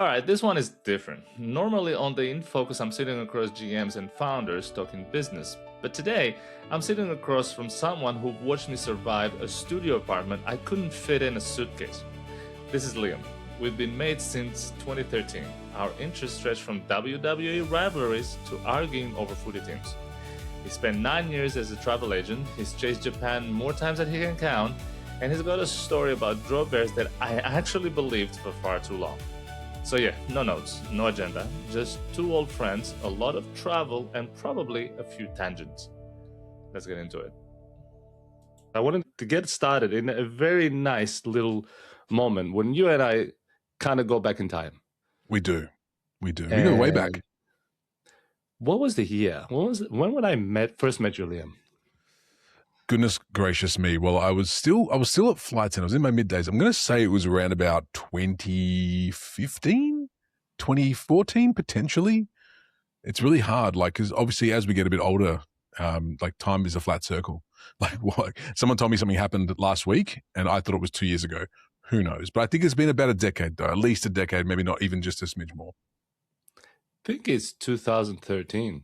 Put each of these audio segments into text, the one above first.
All right, this one is different. Normally on the In Focus, I'm sitting across GMs and founders talking business. But today, I'm sitting across from someone who watched me survive a studio apartment I couldn't fit in a suitcase. This is Liam. We've been mates since 2013. Our interests stretch from WWE rivalries to arguing over footy teams. He spent 9 years as a travel agent. He's chased Japan more times than he can count. And he's got a story about draw bears that I actually believed for far too long. So yeah, no notes, no agenda, just two old friends, a lot of travel, and probably a few tangents. Let's get into it. I wanted to get started in a very nice little moment when you and I kind of go back in time. We do. We go way back. What was the year? When I first met you, Liam? Goodness gracious me. Well, I was still at Flight Centre. I was in my mid-days. I'm going to say it was around about 2015, 2014, potentially. It's really hard, because obviously as we get a bit older, time is a flat circle. Someone told me something happened last week and I thought it was 2 years ago. Who knows? But I think it's been about a decade though, at least a decade, maybe not even just a smidge more. I think it's 2013.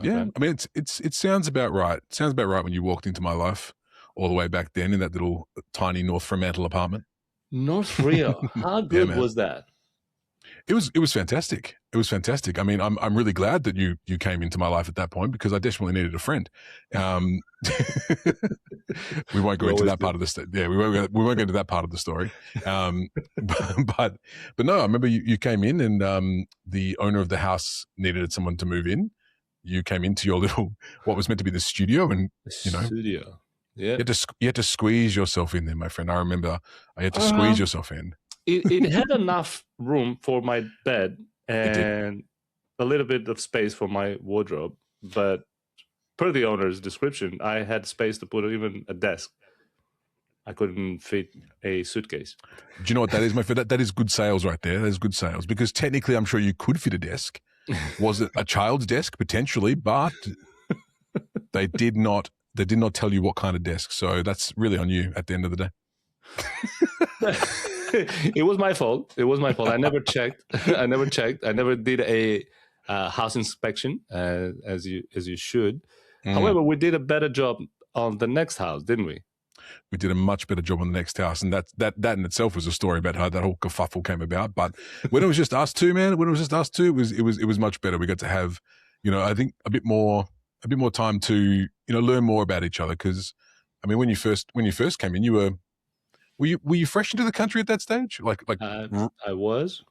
Yeah, I mean, it sounds about right. It sounds about right when you walked into my life all the way back then in that little tiny North Fremantle apartment. North Rio, how good was that? It was fantastic. It was fantastic. I mean, I'm really glad that you came into my life at that point because I desperately needed a friend. We won't go into that part of the story. Yeah, we won't go into that part of the story. But no, I remember you came in and the owner of the house needed someone to move in. You came into your little, what was meant to be the studio, and studio. Yeah, you had to squeeze yourself in there, my friend. I remember I had to squeeze yourself in. It had enough room for my bed and a little bit of space for my wardrobe, but per the owner's description, I had space to put even a desk. I couldn't fit a suitcase. Do you know what that is, my friend? That is good sales right there. That is good sales because technically, I'm sure you could fit a desk. Was it a child's desk potentially? But they did not tell you what kind of desk. So that's really on you at the end of the day. It was my fault. I never checked. I never did a house inspection as you should. However, we did a better job on the next house, didn't we? We did a much better job on the next house, and that in itself was a story about how that whole kerfuffle came about. But when it was just us two, man, it was much better. We got to have, I think a bit more time to learn more about each other. Because I mean, when you first came in, were you fresh into the country at that stage? I was.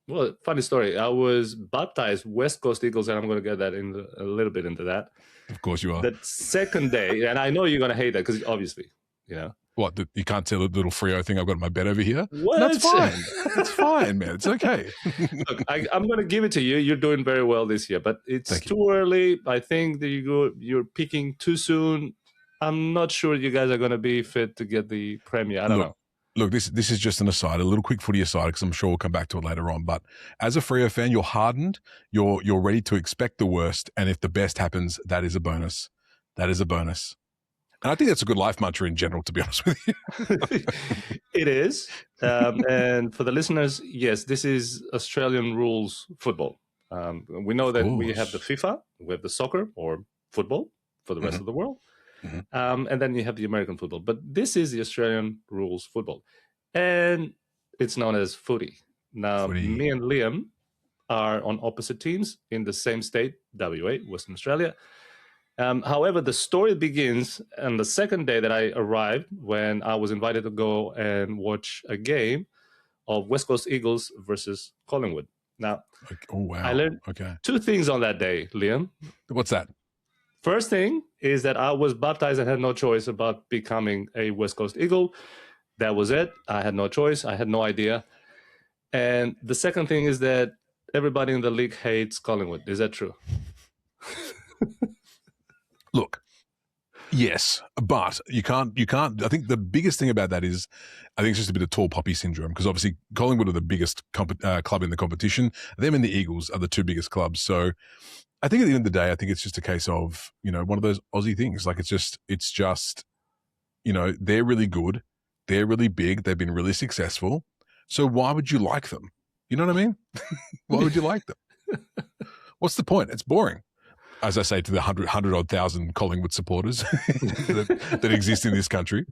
Well, funny story. I was baptized West Coast Eagles, and I'm going to get that in a little bit into that. Of course you are. The second day, and I know you're going to hate that because obviously, What, you can't tell the little Frio thing I've got in my bed over here? What? That's fine. It's fine, man. It's okay. Look, I'm going to give it to you. You're doing very well this year, but it's too early. I think that you're peaking too soon. I'm not sure you guys are going to be fit to get the premier. I don't know. Look, this is just an aside, a little quick footy aside, because I'm sure we'll come back to it later on. But as a Freo fan, you're hardened. You're ready to expect the worst, and if the best happens, that is a bonus. That is a bonus. And I think that's a good life mantra in general, to be honest with you. It is. And for the listeners, yes, this is Australian rules football. We know that we have the FIFA, we have the soccer or football for the rest of the world. Mm-hmm. And then you have the American football. But this is the Australian rules football. And it's known as footy. Now, me and Liam are on opposite teams in the same state, WA, Western Australia. However, the story begins on the second day that I arrived when I was invited to go and watch a game of West Coast Eagles versus Collingwood. Now, I learned two things on that day, Liam. What's that? First thing is that I was baptized and had no choice about becoming a West Coast Eagle. That was it. I had no choice. I had no idea. And the second thing is that everybody in the league hates Collingwood. Is that true? Look, yes, but you can't. I think the biggest thing about that is, I think it's just a bit of tall poppy syndrome because obviously Collingwood are the biggest club in the competition. Them and the Eagles are the two biggest clubs. So I think at the end of the day, I think it's just a case of, one of those Aussie things. Like it's just, they're really good. They're really big. They've been really successful. So why would you like them? You know what I mean? Why would you like them? What's the point? It's boring. As I say to the 100 odd thousand Collingwood supporters that exist in this country.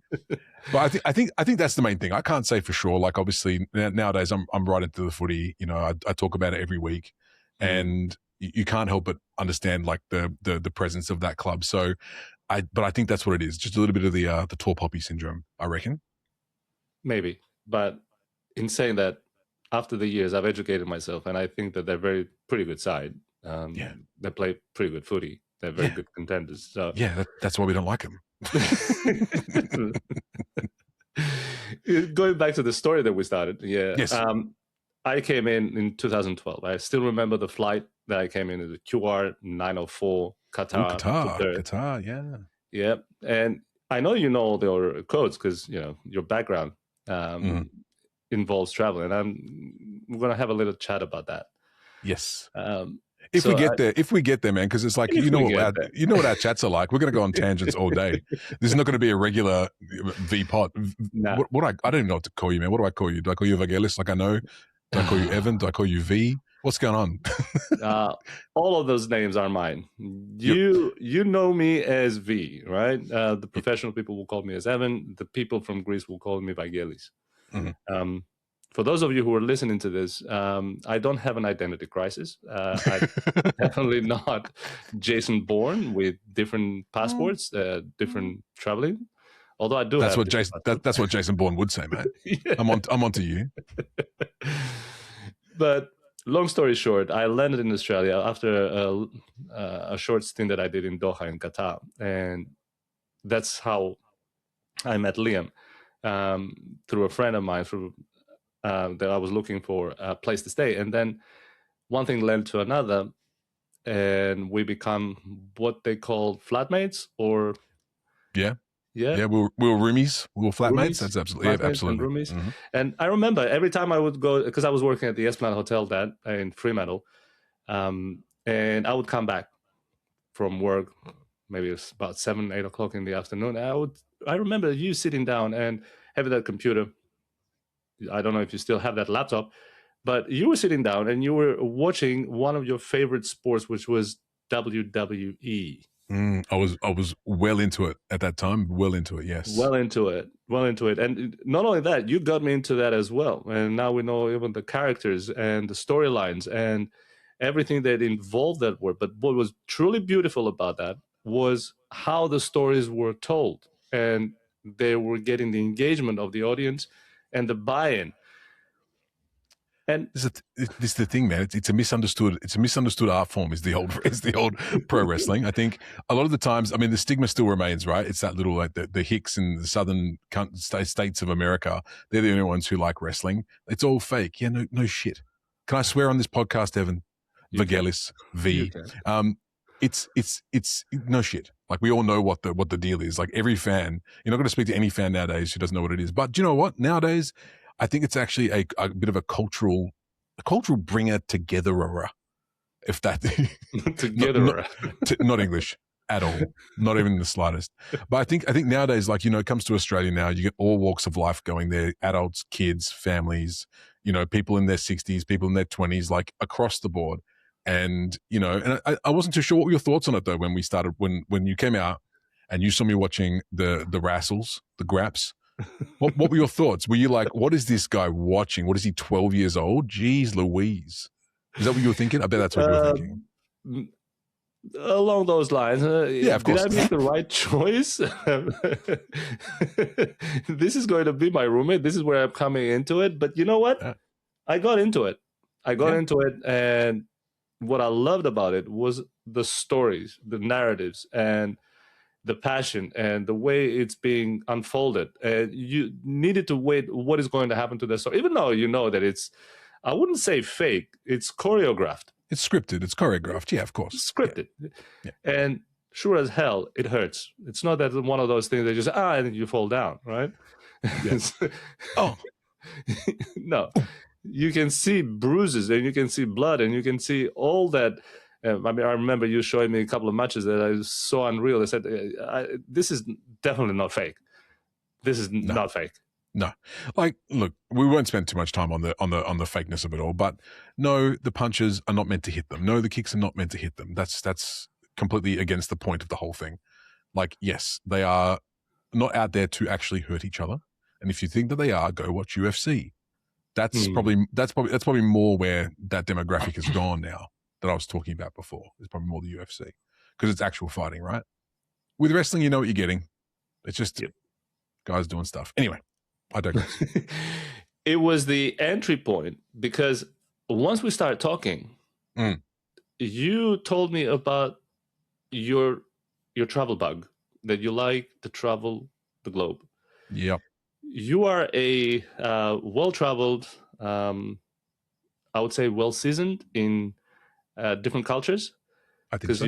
But I think that's the main thing. I can't say for sure. Like obviously nowadays I'm right into the footy. You know, I talk about it every week, and you can't help but understand like the presence of that club. So but I think that's what it is. Just a little bit of the tall poppy syndrome, I reckon. Maybe, but in saying that, after the years, I've educated myself, and I think that they're pretty good side. They play pretty good footy. They're very good contenders. So that's why we don't like them. Going back to the story that we started, Yes. I came in 2012. I still remember the flight that I came in, the QR 904 Qatar. Qatar, yeah. And I know you know your codes because your background involves travel, and we're gonna have a little chat about that. Yes. If we get there, man, because it's like you know what our chats are like. We're going to go on tangents all day. This is not going to be a regular V-pod. Nah. I don't even know what to call you, man. What do I call you? Do I call you Vagelis? Like I know. Do I call you Evan? Do I call you V? What's going on? All of those names are mine. You know me as V, right? The professional people will call me as Evan. The people from Greece will call me Vagelis. Mm-hmm. For those of you who are listening to this, I don't have an identity crisis. I'm definitely not Jason Bourne with different passports, different traveling. Although I do. That's what Jason Bourne would say, man. Yeah. I'm onto you. But long story short, I landed in Australia after a short stint that I did in Doha in Qatar, and that's how I met Liam through a friend of mine that I was looking for a place to stay. And then one thing led to another, and we become what they call flatmates or... Yeah, we were roomies. We were flatmates. That's absolutely, absolutely. And roomies. Mm-hmm. And I remember every time I would go, because I was working at the Esplanade Hotel in Fremantle, and I would come back from work, maybe it's about 7, 8 o'clock in the afternoon. I remember you sitting down and having that computer. I don't know if you still have that laptop, but you were sitting down and you were watching one of your favorite sports, which was WWE. I was well into it at that time. Well into it, yes. Well into it. And not only that, you got me into that as well. And now we know even the characters and the storylines and everything that involved that word. But what was truly beautiful about that was how the stories were told, and they were getting the engagement of the audience and the buy-in. And this is the thing, man. It's a misunderstood art form. Is the old pro wrestling. I think a lot of the times, I mean, the stigma still remains, right? It's that little like the Hicks in the southern states of America. They're the only ones who like wrestling. It's all fake. Yeah, no shit. Can I swear on this podcast, Evan? Vagelis V. It's no shit. Like we all know what the deal is. Like every fan, you're not going to speak to any fan nowadays who doesn't know what it is. But do you know what? Nowadays, I think it's actually a bit of a cultural bringer togetherer. If that together, not English at all, not even the slightest. But I think nowadays, like it comes to Australia now, you get all walks of life going there: adults, kids, families. People in their 60s, people in their 20s, like across the board. And and I wasn't too sure what your thoughts on it though when we started when you came out and you saw me watching the Rassles, the Graps. What were your thoughts? Were you like, what is this guy watching? What is he, 12 years old? Jeez Louise. Is that what you were thinking? I bet that's what you were thinking. Along those lines. Yeah, of course. Did I make the right choice? This is going to be my roommate. This is where I'm coming into it. But you know what? I got into it. And what I loved about it was the stories, the narratives, and the passion and the way it's being unfolded. And you needed to wait what is going to happen to the story, even though you know that it's, I wouldn't say fake, it's choreographed. It's scripted, it's choreographed, yeah, of course. It's scripted. Yeah. And sure as hell, it hurts. It's not that one of those things that just, and you fall down, right? Yes. Oh. No. You can see bruises and you can see blood and you can see all that. I remember you showing me a couple of matches that I was so unreal. I said, this is definitely not fake. This is not fake. No, like, look, we won't spend too much time on the fakeness of it all, but no, the punches are not meant to hit them. No, the kicks are not meant to hit them. That's completely against the point of the whole thing. Like, yes, they are not out there to actually hurt each other. And if you think that they are, go watch UFC. That's probably more where that demographic has gone now that I was talking about before. It's probably more the UFC because it's actual fighting, right? With wrestling, you know what you're getting. It's just guys doing stuff. Anyway, I digress. It was the entry point because once we started talking, you told me about your travel bug, that you like to travel the globe. Yep. You are a well-traveled, I would say well-seasoned in different cultures. I think so.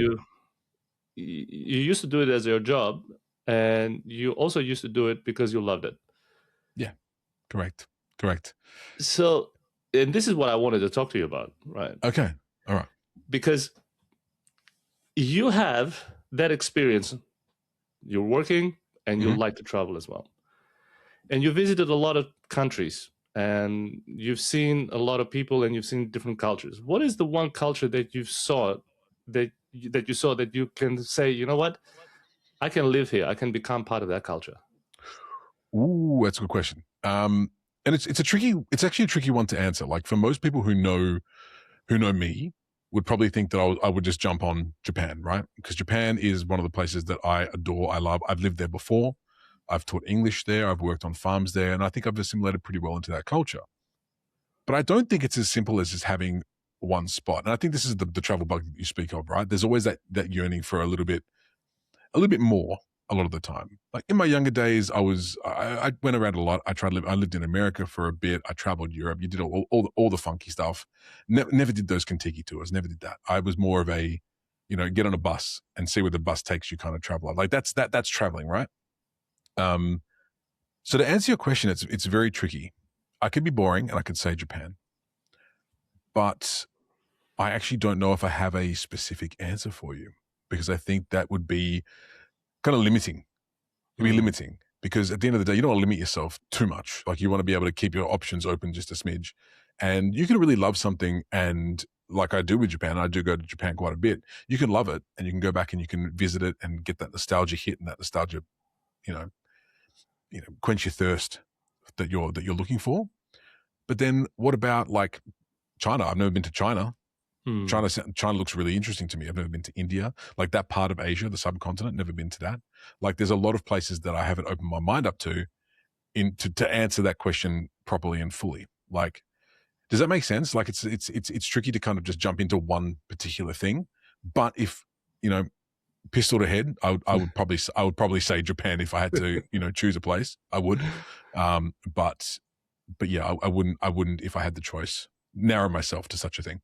You used to do it as your job, and you also used to do it because you loved it. Yeah, correct. So, and this is what I wanted to talk to you about, right? Okay, all right. Because you have that experience. You're working, and you like to travel as well. And you visited a lot of countries, and you've seen a lot of people, and you've seen different cultures. What is the one culture that you saw that you can say, you know what, I can live here, I can become part of that culture? Ooh, that's a good question. And it's actually a tricky one to answer. Like, for most people who know me would probably think that I would just jump on Japan, right? Because Japan is one of the places that I adore, I love. I've lived there before. I've taught English there. I've worked on farms there, and I think I've assimilated pretty well into that culture. But I don't think it's as simple as just having one spot. And I think this is the travel bug that you speak of, right? There's always that yearning for a little bit more a lot of the time. Like, in my younger days, I went around a lot. I lived in America for a bit. I traveled Europe. You did all the funky stuff. Never did those Kentucky tours. Never did that. I was more of a, get on a bus and see where the bus takes you kind of traveler. Like, that's traveling, right? So to answer your question, it's very tricky. I could be boring and I could say Japan, but I actually don't know if I have a specific answer for you, because I think that would be kind of limiting. It'd be limiting, because at the end of the day, you don't want to limit yourself too much. Like, you want to be able to keep your options open just a smidge. And you can really love something, and like I do with Japan, I do go to Japan quite a bit. You can love it, and you can go back and you can visit it and get that nostalgia hit and that nostalgia, quench your thirst that you're looking for. But then what about, like, China? I've never been to China. China looks really interesting to me. I've never been to India, like that part of Asia, the subcontinent. Never been to that. Like, there's a lot of places that I haven't opened my mind up to answer that question properly and fully. Like, does that make sense? Like, it's tricky to kind of just jump into one particular thing. But if, pistol to head, I would probably say Japan if I had to, choose a place. I would, but yeah, I wouldn't if I had the choice, narrow myself to such a thing.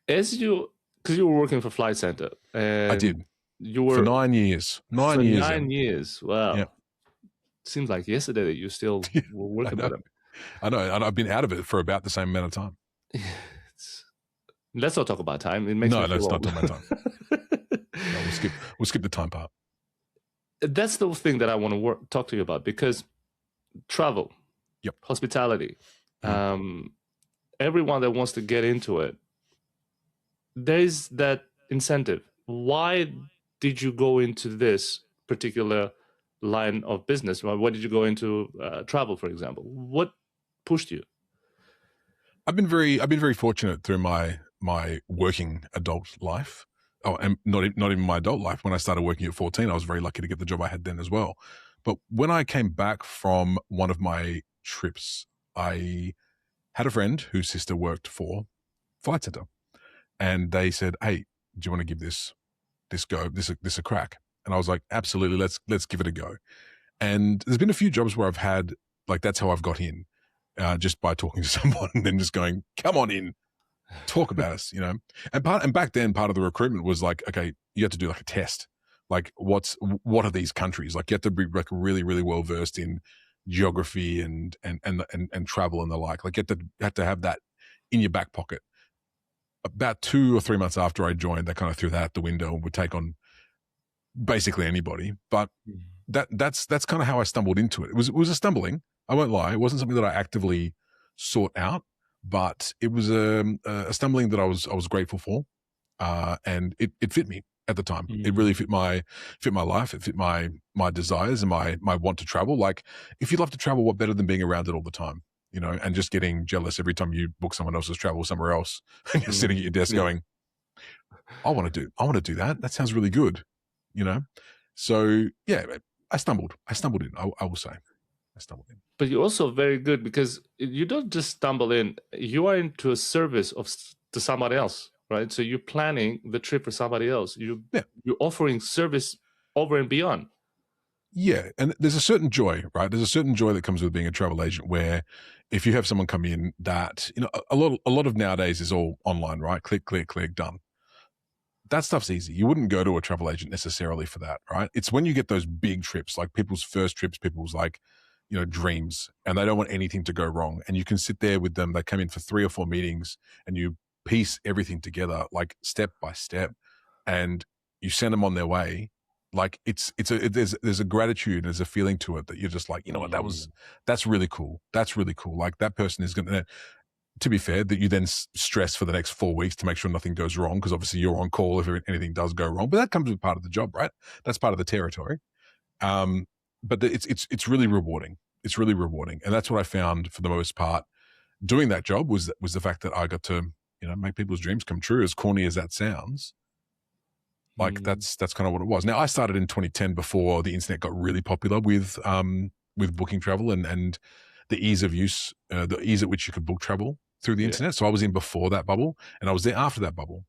Because you were working for Flight Center, and I did. You were for 9 years. 9 years. 9 years. Wow. Yeah. Seems like yesterday that you still were working with them. I know, and I've been out of it for about the same amount of time. Let's not talk about time. It makes me feel let's old. not talk about time. No, we'll skip the time part. That's the thing that I want to talk to you about, because travel, hospitality, everyone that wants to get into it, there's that incentive. Why did you go into this particular line of business? Why did you go into travel, for example? What pushed you? I've been very fortunate through my working adult life. Oh, and not even my adult life. When I started working at 14, I was very lucky to get the job I had then as well. But when I came back from one of my trips, I had a friend whose sister worked for Flight Center, and they said, "Hey, do you want to give this a crack?" And I was like, "Absolutely, let's give it a go." And there's been a few jobs where I've had, like, that's how I've got in, just by talking to someone and then just going, "Come on in, talk about us," And back then, part of the recruitment was like, okay, you have to do like a test. Like, what are these countries? Like, you have to be like really, really well versed in geography and travel and the like. Like, you have to have that in your back pocket. About 2 or 3 months after I joined, they kind of threw that out the window and would take on basically anybody. But that's kind of how I stumbled into it. It was a stumbling. I won't lie. It wasn't something that I actively sought out, but it was a stumbling that I was grateful for, and it fit me at the time. It really fit my life. It fit my desires and my want to travel. Like, if you love to travel, what better than being around it all the time? You know, and just getting jealous every time you book someone else's travel somewhere else, and you're sitting at your desk going, I want to do that. That sounds really good. You know, so yeah, I stumbled in. I will say, I stumbled in. But you're also very good because you don't just stumble in. You are into a service to somebody else, right? So you're planning the trip for somebody else. You're offering service over and beyond. Yeah, and there's a certain joy, right? There's a certain joy that comes with being a travel agent, where if you have someone come in that, you know, a lot of nowadays is all online, right? Click, click, click, done. That stuff's easy. You wouldn't go to a travel agent necessarily for that, right? It's when you get those big trips, like people's first trips, people's like, you know, dreams, and they don't want anything to go wrong. And you can sit there with them. They come in for 3 or 4 meetings, and you piece everything together, like step by step, and you send them on their way. Like there's a gratitude, there's a feeling to it that you're just like, you know what, that's really cool. That's really cool. Like, that person is going to be fair, that you then stress for the next 4 weeks to make sure nothing goes wrong, because obviously you're on call if anything does go wrong. But that comes with part of the job, right? That's part of the territory. But it's really rewarding. It's really rewarding, and that's what I found for the most part. Doing that job was the fact that I got to, you know, make people's dreams come true. As corny as that sounds, like that's kind of what it was. Now, I started in 2010 before the internet got really popular with booking travel and the ease of use, the ease at which you could book travel through the internet. So I was in before that bubble, and I was there after that bubble.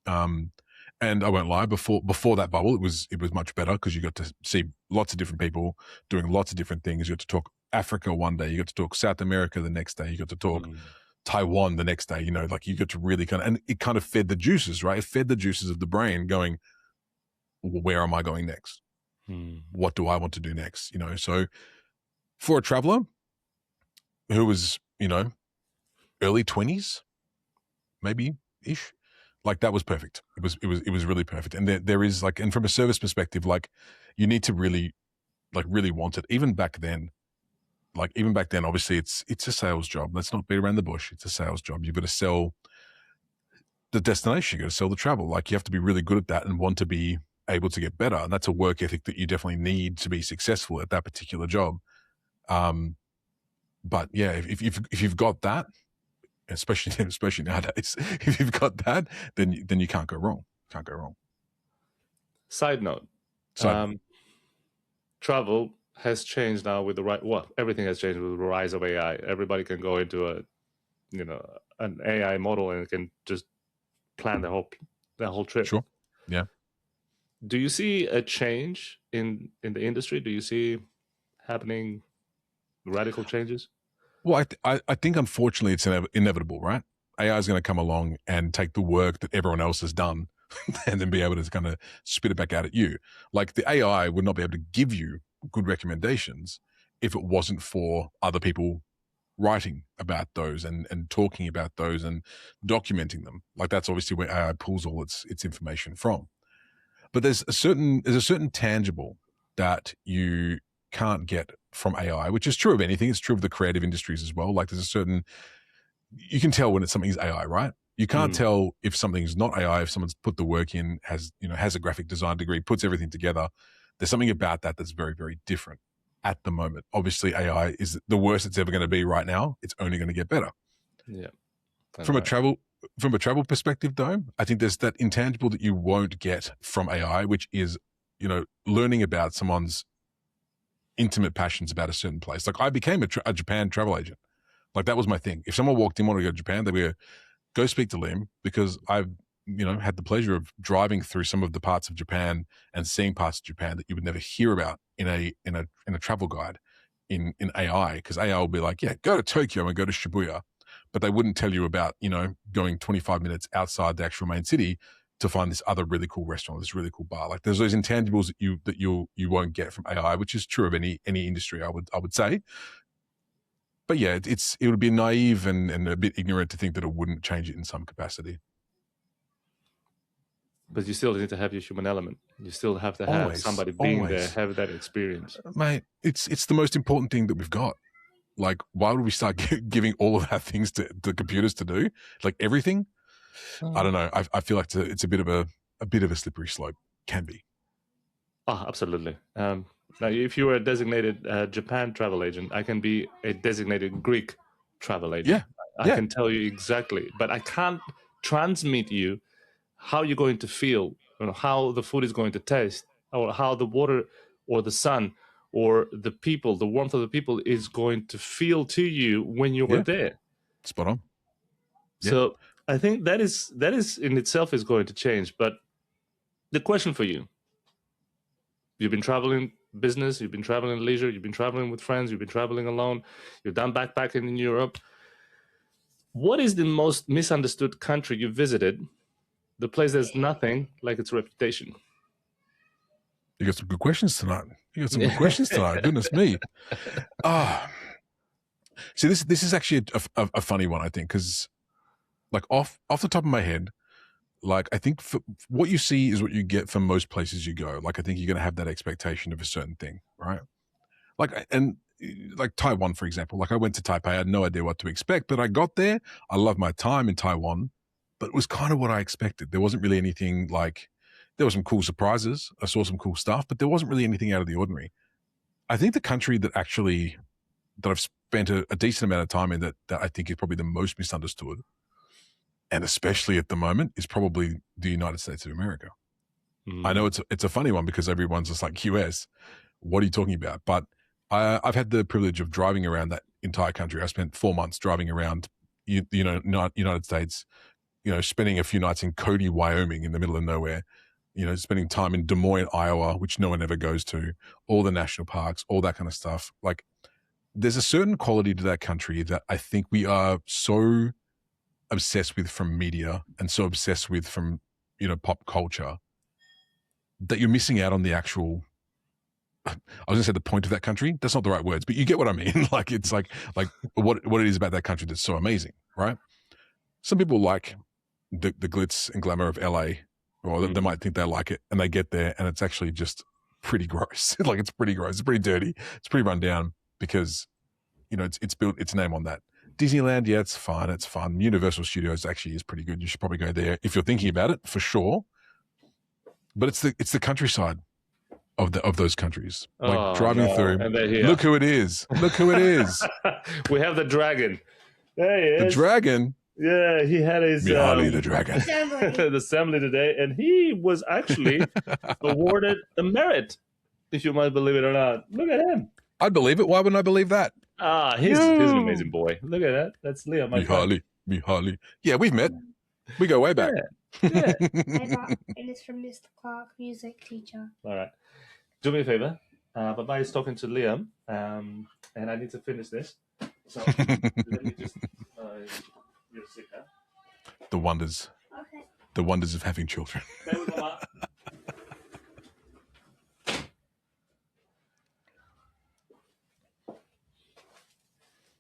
And I won't lie, before that bubble, it was much better, because you got to see lots of different people doing lots of different things. You got to talk Africa one day, you got to talk South America the next day, you got to talk Taiwan the next day. You know, like, you got to really and it kind of fed the juices, right? It fed the juices of the brain going, well, where am I going next? What do I want to do next? You know, so for a traveler who was, you know, early 20s, maybe ish, like, that was perfect. It was really perfect. And there is, like, and from a service perspective, like, you need to really want it. Even back then, obviously it's a sales job. Let's not beat around the bush. It's a sales job. You've got to sell the destination. You got to sell the travel. Like, you have to be really good at that and want to be able to get better. And that's a work ethic that you definitely need to be successful at that particular job. But yeah, if you've got that, especially nowadays, if you've got that, then you can't go wrong. Can't go wrong. Side note. Travel has changed now with everything has changed with the rise of AI. Everybody can go into an AI model and can just plan the whole trip. Sure. Yeah. Do you see a change in the industry? Do you see happening radical changes? Well, I think unfortunately it's inevitable, right? AI is going to come along and take the work that everyone else has done and then be able to kind of spit it back out at you. Like, the AI would not be able to give you good recommendations if it wasn't for other people writing about those and talking about those and documenting them. Like, that's obviously where AI pulls all its information from. But there's a certain tangible that you can't get from AI, which is true of anything. It's true of the creative industries as well. Like, there's a certain, you can tell when something's AI, right? You can't tell if something's not AI, if someone's put the work in, has a graphic design degree, puts everything together. There's something about that that's very, very different at the moment. Obviously, AI is the worst it's ever going to be right now. It's only going to get better. Yeah. From a travel perspective, though, I think there's that intangible that you won't get from AI, which is, learning about someone's intimate passions about a certain place. Like, I became a Japan travel agent. Like, that was my thing. If someone walked in, wanted to go to Japan, they'd be go speak to Liam, because I've, had the pleasure of driving through some of the parts of Japan and seeing parts of Japan that you would never hear about in a travel guide in AI, because AI will be like, yeah, go to Tokyo and go to Shibuya, but they wouldn't tell you about, going 25 minutes outside the actual main city to find this other really cool restaurant, this really cool bar. Like, there's those intangibles that you won't get from AI, which is true of any industry, I would say. But yeah, it would be naive and a bit ignorant to think that it wouldn't change it in some capacity. but you still need to have your human element. You still have to have Always, somebody being there, always. have that experience. Mate, it's the most important thing that we've got. Like, why would we start giving all of our things to the computers to do? Like everything? I don't know. I feel like it's a bit of a slippery slope. Can be. Oh, absolutely. Now, if you were a designated Japan travel agent, I can be a designated Greek travel agent. Yeah. I can tell you exactly, but I can't transmit you how you're going to feel, how the food is going to taste, or how the water or the sun or the people, the warmth of the people is going to feel to you when you were there. Spot on. Yeah. So I think that is in itself is going to change. But the question for you, you've been traveling business, you've been traveling leisure, you've been traveling with friends, you've been traveling alone, you've done backpacking in Europe. What is the most misunderstood country you visited? The place that's nothing like its reputation. You got some good questions tonight. Goodness me. See, this is actually a funny one, I think, because like off the top of my head, like I think what you see is what you get from most places you go. Like I think you're going to have that expectation of a certain thing, right? Like Taiwan, for example. Like I went to Taipei, I had no idea what to expect, but I got there. I loved my time in Taiwan, but it was kind of what I expected. There wasn't really anything like, there were some cool surprises. I saw some cool stuff, but there wasn't really anything out of the ordinary. I think the country that I've spent a decent amount of time in that I think is probably the most misunderstood, and especially at the moment, is probably the United States of America. I know it's a funny one because everyone's just like, US, what are you talking about? But I've had the privilege of driving around that entire country. I spent 4 months driving around, United States, spending a few nights in Cody, Wyoming, in the middle of nowhere, spending time in Des Moines, Iowa, which no one ever goes to, all the national parks, all that kind of stuff. Like, there's a certain quality to that country that I think we are so obsessed with from media and so obsessed with from, pop culture, that you're missing out on the actual, I was gonna say the point of that country. That's not the right words, but you get what I mean. Like, it's like what it is about that country that's so amazing, right? Some people like the glitz and glamour of LA, or they might think they like it, and they get there and it's actually just pretty gross. Like, it's pretty gross. It's pretty dirty. It's pretty run down because, it's built its name on that. Disneyland, yeah, it's fine. It's fun. Universal Studios actually is pretty good. You should probably go there if you're thinking about it, for sure. But it's the countryside of those countries. Like driving through. Look who it is. Look who it is. We have the dragon. There he is. The dragon. Yeah, he had his the dragon assembly today, and he was actually awarded a merit, if you might believe it or not. Look at him. I'd believe it. Why wouldn't I believe that? He's an amazing boy. Look at that. That's Liam. Mihaly. Yeah, we've met. We go way back. Yeah. And it's from Mr. Clark, music teacher. All right. Do me a favor. Baba is talking to Liam, and I need to finish this. So let me just. You're sick, huh? The wonders. Okay. The wonders of having children. Stay with Mama.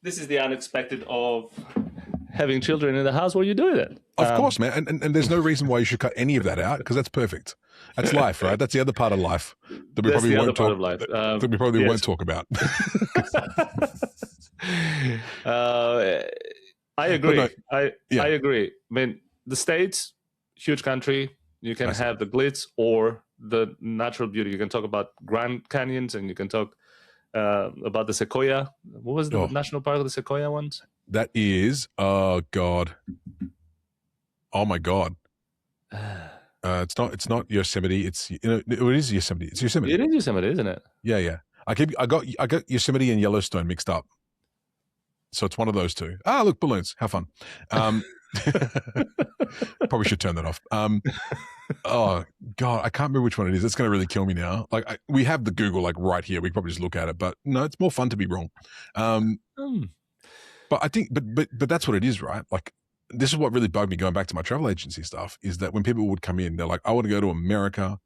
This is the unexpected of having children in the house while you're doing it. Of course, man. And there's no reason why you should cut any of that out, because that's perfect. That's life, right? That's the other part of life that we probably won't talk about. That we probably won't talk about. I agree. No, I agree. I mean, the States, huge country. You can have the glitz or the natural beauty. You can talk about Grand Canyons, and you can talk about the Sequoia. What was the national park of the Sequoia ones? That is, oh God. Oh my God. It's not Yosemite. It's, it is Yosemite. It's Yosemite. It is Yosemite, isn't it? Yeah. I got Yosemite and Yellowstone mixed up. So it's one of those two. Look, balloons. How fun. Probably should turn that off. Oh God, I can't remember which one it is. It's going to really kill me now. Like, we have the Google like right here. We could probably just look at it, but no, it's more fun to be wrong. But I think, but that's what it is, right? Like, this is what really bugged me going back to my travel agency stuff, is that when people would come in, they're like, I want to go to America.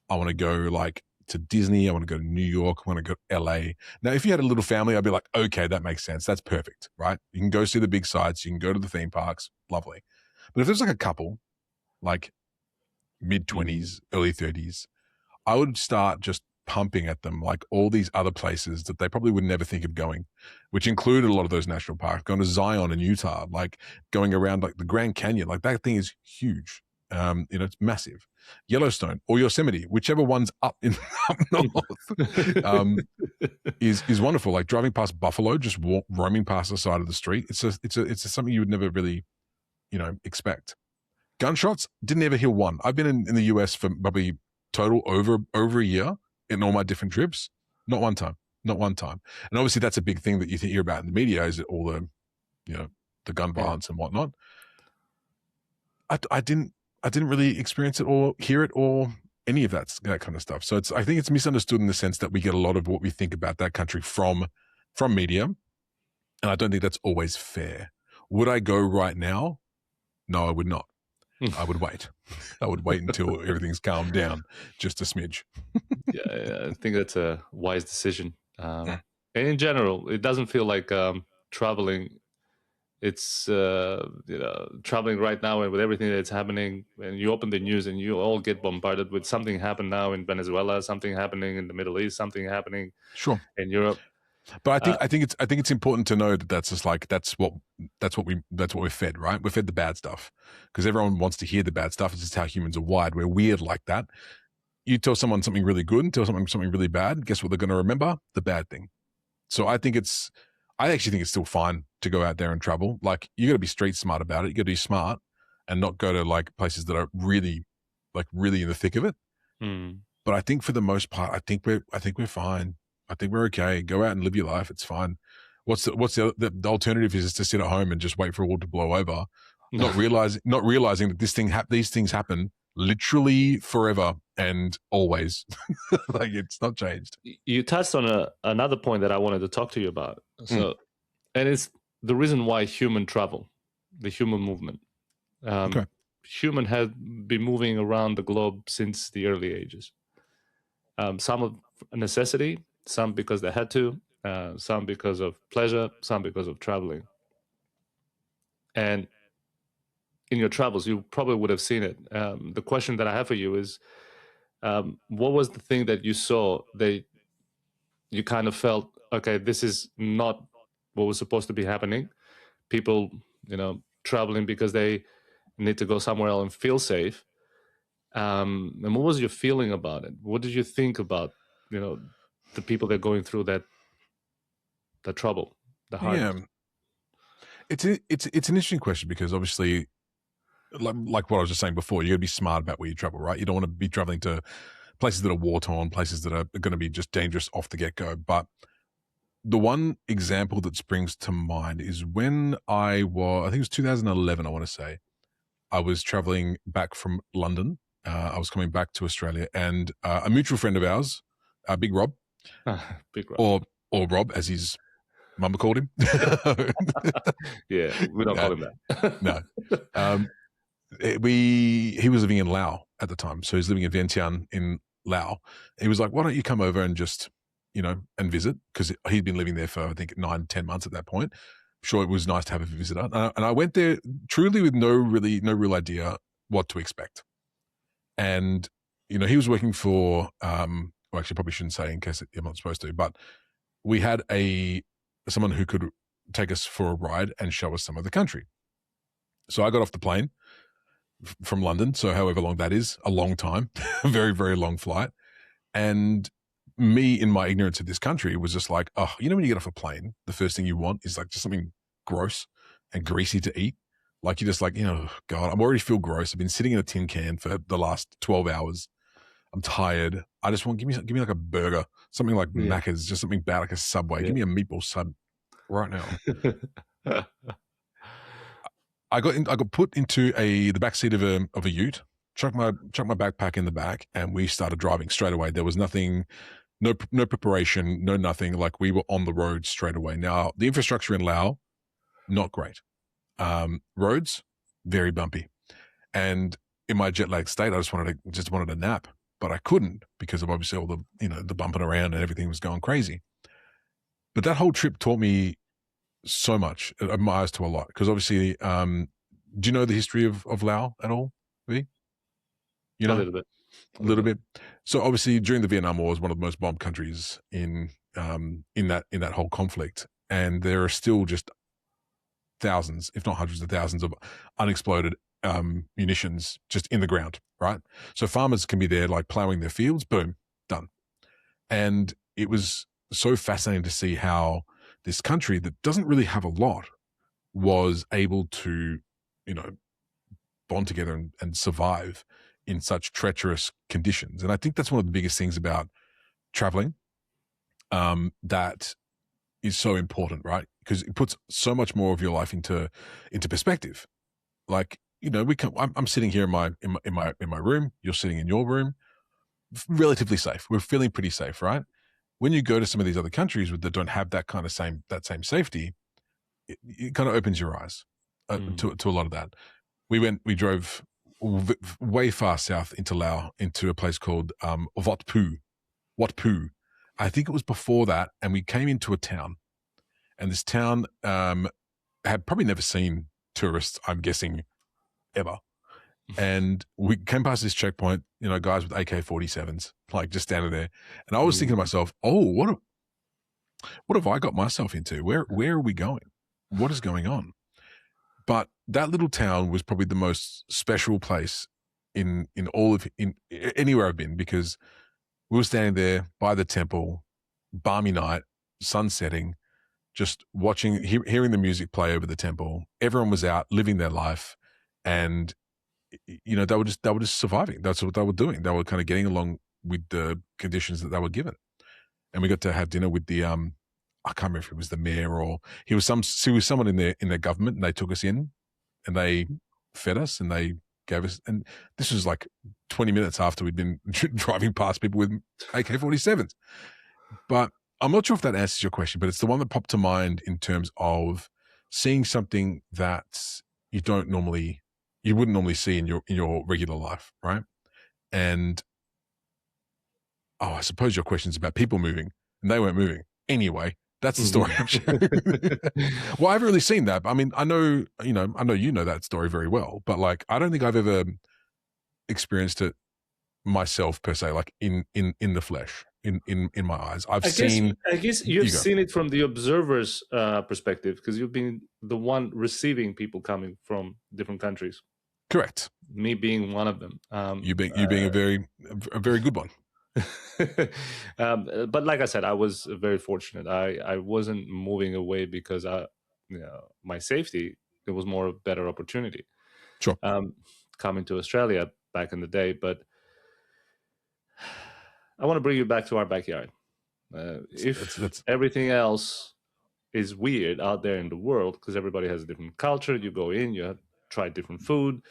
I want to go like to Disney. I want to go to New York. I want to go to LA. Now, if you had a little family, I'd be like, okay, that makes sense. That's perfect, right? You can go see the big sites. You can go to the theme parks. Lovely. But if there's like a couple, like, mid-20s, early 30s, I would start just pumping at them like all these other places that they probably would never think of going, which included a lot of those national parks, going to Zion in Utah, like going around like the Grand Canyon, like that thing is huge. It's massive. Yellowstone or Yosemite, whichever one's up north, is wonderful. Like driving past buffalo, just roaming past the side of the street. It's something you would never really, expect. Gunshots, didn't ever hear one. I've been in the US for probably total over a year in all my different trips. Not one time. And obviously that's a big thing that you hear about in the media, is all the, the gun violence and whatnot. I didn't really experience it or hear it or any of that kind of stuff. So I think it's misunderstood in the sense that we get a lot of what we think about that country from media. And I don't think that's always fair. Would I go right now? No, I would not. I would wait. I would wait until everything's calmed down just a smidge. Yeah, I think that's a wise decision. And in general, it doesn't feel like traveling. It's traveling right now, and with everything that's happening, and you open the news and you all get bombarded with something happened now in Venezuela, something happening in the Middle East, something happening in Europe. But I think it's important to know that that's just like that's what we're fed, right? We're fed the bad stuff because everyone wants to hear the bad stuff. It's just how humans are wired. We're weird like that. You tell someone something really good and tell someone something really bad. Guess what they're going to remember? The bad thing. So I actually think it's still fine to go out there and travel. Like you got to be street smart about it. You got to be smart and not go to like places that are really in the thick of it. But I think for the most part, I think we're fine. I think we're okay. Go out and live your life. It's fine. What's the alternative is to sit at home and just wait for it all to blow over, not realizing that these things happen literally forever and always. Like it's not changed. You touched on another point that I wanted to talk to you about. So, and it's the reason why human travel, the human movement. Human has been moving around the globe since the early ages. Some of necessity, some because they had to, some because of pleasure, some because of traveling. And in your travels, you probably would have seen it. The question that I have for you is, what was the thing that you saw that you kind of felt, okay, this is not what was supposed to be happening? People, traveling because they need to go somewhere else and feel safe. And what was your feeling about it? What did you think about, the people that are going through that trouble, the hardship? Yeah. It's an interesting question because obviously, like what I was just saying before, you got to be smart about where you travel, right? You don't want to be traveling to places that are war-torn, places that are going to be just dangerous off the get-go. But the one example that springs to mind is when I think it was 2011, I want to say, I was traveling back from London. I was coming back to Australia, and a mutual friend of ours, Big Rob, or Rob, as his mama called him. Yeah, we don't call him that. No. He was living in Laos at the time, so he's living in Vientiane in Laos. He was like, "Why don't you come over and just, and visit?" Because he'd been living there for I think 9-10 months at that point. Sure, it was nice to have a visitor, and I went there truly with no real idea what to expect. And he was working for well, actually, probably shouldn't say in case I'm not supposed to, but we had someone who could take us for a ride and show us some of the country. So I got off the plane from London, so however long that is, a long time, a very, very long flight. And me, in my ignorance of this country, was just like, when you get off a plane, the first thing you want is like just something gross and greasy to eat. Like you're just like, God, I already feel gross. I've been sitting in a tin can for the last 12 hours. I'm tired. I just want, give me like a burger, something like Macca's, just something bad like a Subway. Give me a meatball sub right now. I got put into the back seat of a ute, chucked my backpack in the back, and we started driving straight away. There was nothing, no preparation, no nothing. Like we were on the road straight away. Now the infrastructure in Laos, not great. Roads, very bumpy, and in my jet lag state, I just wanted a nap, but I couldn't because of obviously all the the bumping around and everything was going crazy. But that whole trip taught me so much. It opened my eyes to a lot because obviously, do you know the history of Laos at all, V? You A know, little bit. a little bit. So obviously, during the Vietnam War, was one of the most bombed countries in that whole conflict, and there are still just thousands, if not hundreds of thousands, of unexploded munitions just in the ground. Right. So farmers can be there, like plowing their fields. Boom, done. And it was so fascinating to see how this country that doesn't really have a lot was able to, bond together and survive in such treacherous conditions. And I think that's one of the biggest things about traveling that is so important, right? Because it puts so much more of your life into perspective. Like, I'm sitting here in my room. You're sitting in your room, relatively safe. We're feeling pretty safe, right? When you go to some of these other countries that don't have that kind of same safety, it kind of opens your eyes to a lot of that. We drove way far south into Laos, into a place called Wat Pu. I think it was before that, and we came into a town, and this town had probably never seen tourists, I'm guessing, ever. And we came past this checkpoint, guys with AK-47s, like just standing there, and I was thinking to myself, "Oh, what have I got myself into? Where are we going? What is going on?" But that little town was probably the most special place in anywhere I've been, because we were standing there by the temple, balmy night, sun setting, just watching, hearing the music play over the temple. Everyone was out living their life, and they were just surviving. That's what they were doing. They were kind of getting along with the conditions that they were given. And we got to have dinner with the I can't remember if it was the mayor or he was someone in their government, and they took us in and they fed us and they gave us, and this was like 20 minutes after we'd been driving past people with AK-47s. But I'm not sure if that answers your question, but it's the one that popped to mind in terms of seeing something that you wouldn't normally see in your regular life, right? And I suppose your question's about people moving, and they weren't moving anyway. That's the story I'm sharing. Well, I haven't really seen that. I mean, I know you know that story very well, but like, I don't think I've ever experienced it myself per se, like in the flesh, in my eyes. I guess you've seen it from the observer's perspective, because you've been the one receiving people coming from different countries. Correct. Me being one of them. You being a very good one. But like I said, I was very fortunate. I wasn't moving away because my safety. It was more a better opportunity. Sure. Coming to Australia back in the day, but I want to bring you back to our backyard. If everything else is weird out there in the world, because everybody has a different culture, you go in, you try different food,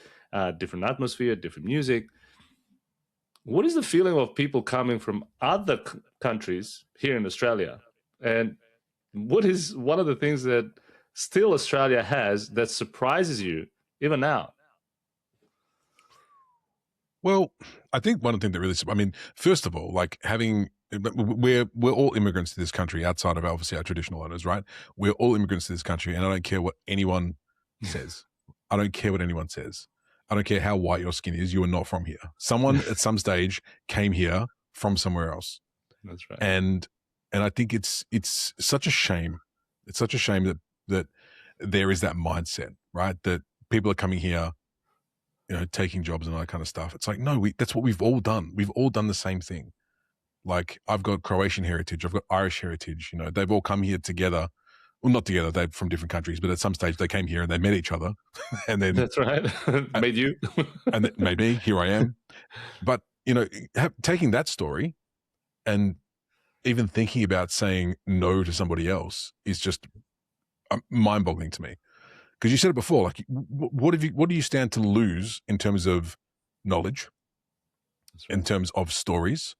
different atmosphere, different music. What is the feeling of people coming from other countries here in Australia? And what is one of the things that still Australia has that surprises you even now? Well, I think one of the things that really, first of all, like we're all immigrants to this country outside of obviously our traditional owners, right? We're all immigrants to this country, and I don't care what anyone says. I don't care what anyone says. I don't care how white your skin is. You are not from here. Someone at some stage came here from somewhere else. That's right. And I think it's such a shame. It's such a shame that there is that mindset, right? That people are coming here, taking jobs and all that kind of stuff. It's like, no, that's what we've all done. We've all done the same thing. Like, I've got Croatian heritage. I've got Irish heritage. They've all come here together. Well, not together. They're from different countries, but at some stage they came here and they met each other, and then that's right. Made you, and that made me. Here I am. But taking that story and even thinking about saying no to somebody else is just mind-boggling to me. Because you said it before, like, what do you stand to lose in terms of knowledge, in terms of stories,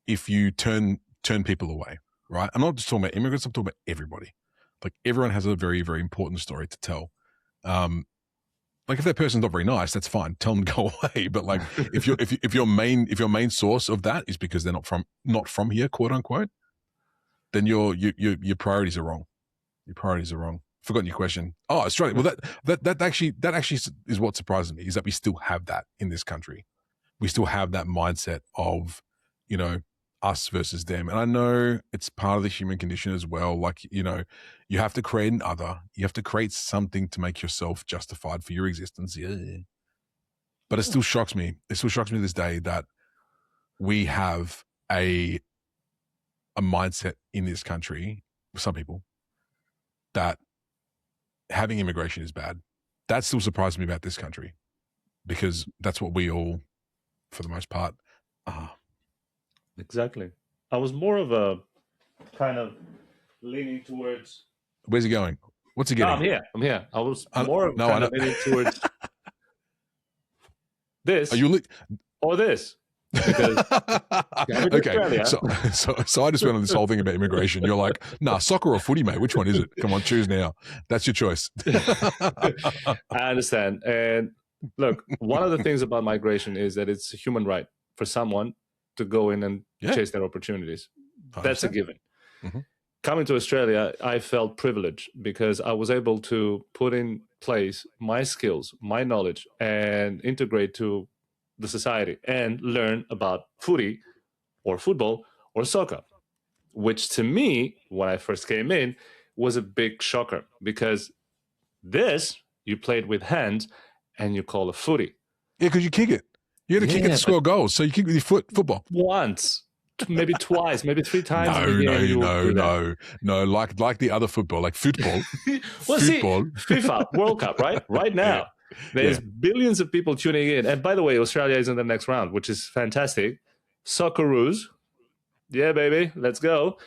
if you turn people away, right? I'm not just talking about immigrants. I'm talking about everybody. Like, everyone has a very, very important story to tell. Like, if that person's not very nice, that's fine. Tell them to go away. But like, if your main source of that is because they're not from here, quote unquote, then your priorities are wrong. Your priorities are wrong. Forgotten your question. Oh, Australia. Well, that actually is what surprises me, is that we still have that in this country. we still have that mindset of, us versus them. And I know it's part of the human condition as well. Like, you have to create an other. You have to create something to make yourself justified for your existence. Yeah. But it still shocks me. It still shocks me to this day that we have a mindset in this country, some people, that having immigration is bad. That still surprises me about this country, because that's what we all, for the most part, are. Exactly. I was more of a kind of leaning towards. Where's he going? What's he getting? No, I'm here. I was more of kind of leaning towards this. Are you or this? Because okay, so I just went on this whole thing about immigration. You're like, nah, soccer or footy, mate. Which one is it? Come on, choose now. That's your choice. I understand. And look, one of the things about migration is that it's a human right for someone to go in and chase their opportunities. That's a given. Mm-hmm. Coming to Australia, I felt privileged because I was able to put in place my skills, my knowledge, and integrate to the society and learn about footy or football or soccer, which to me, when I first came in, was a big shocker, because this you played with hands and you call a footy. Yeah, because you kick it. You had to kick it to score goals. So you kick with your football. Once, maybe twice, maybe 3 times. No. Like the other football, like football. Well, football. See, FIFA World Cup, right? Right now, there's billions of people tuning in. And by the way, Australia is in the next round, which is fantastic. Socceroos. Yeah, baby. Let's go.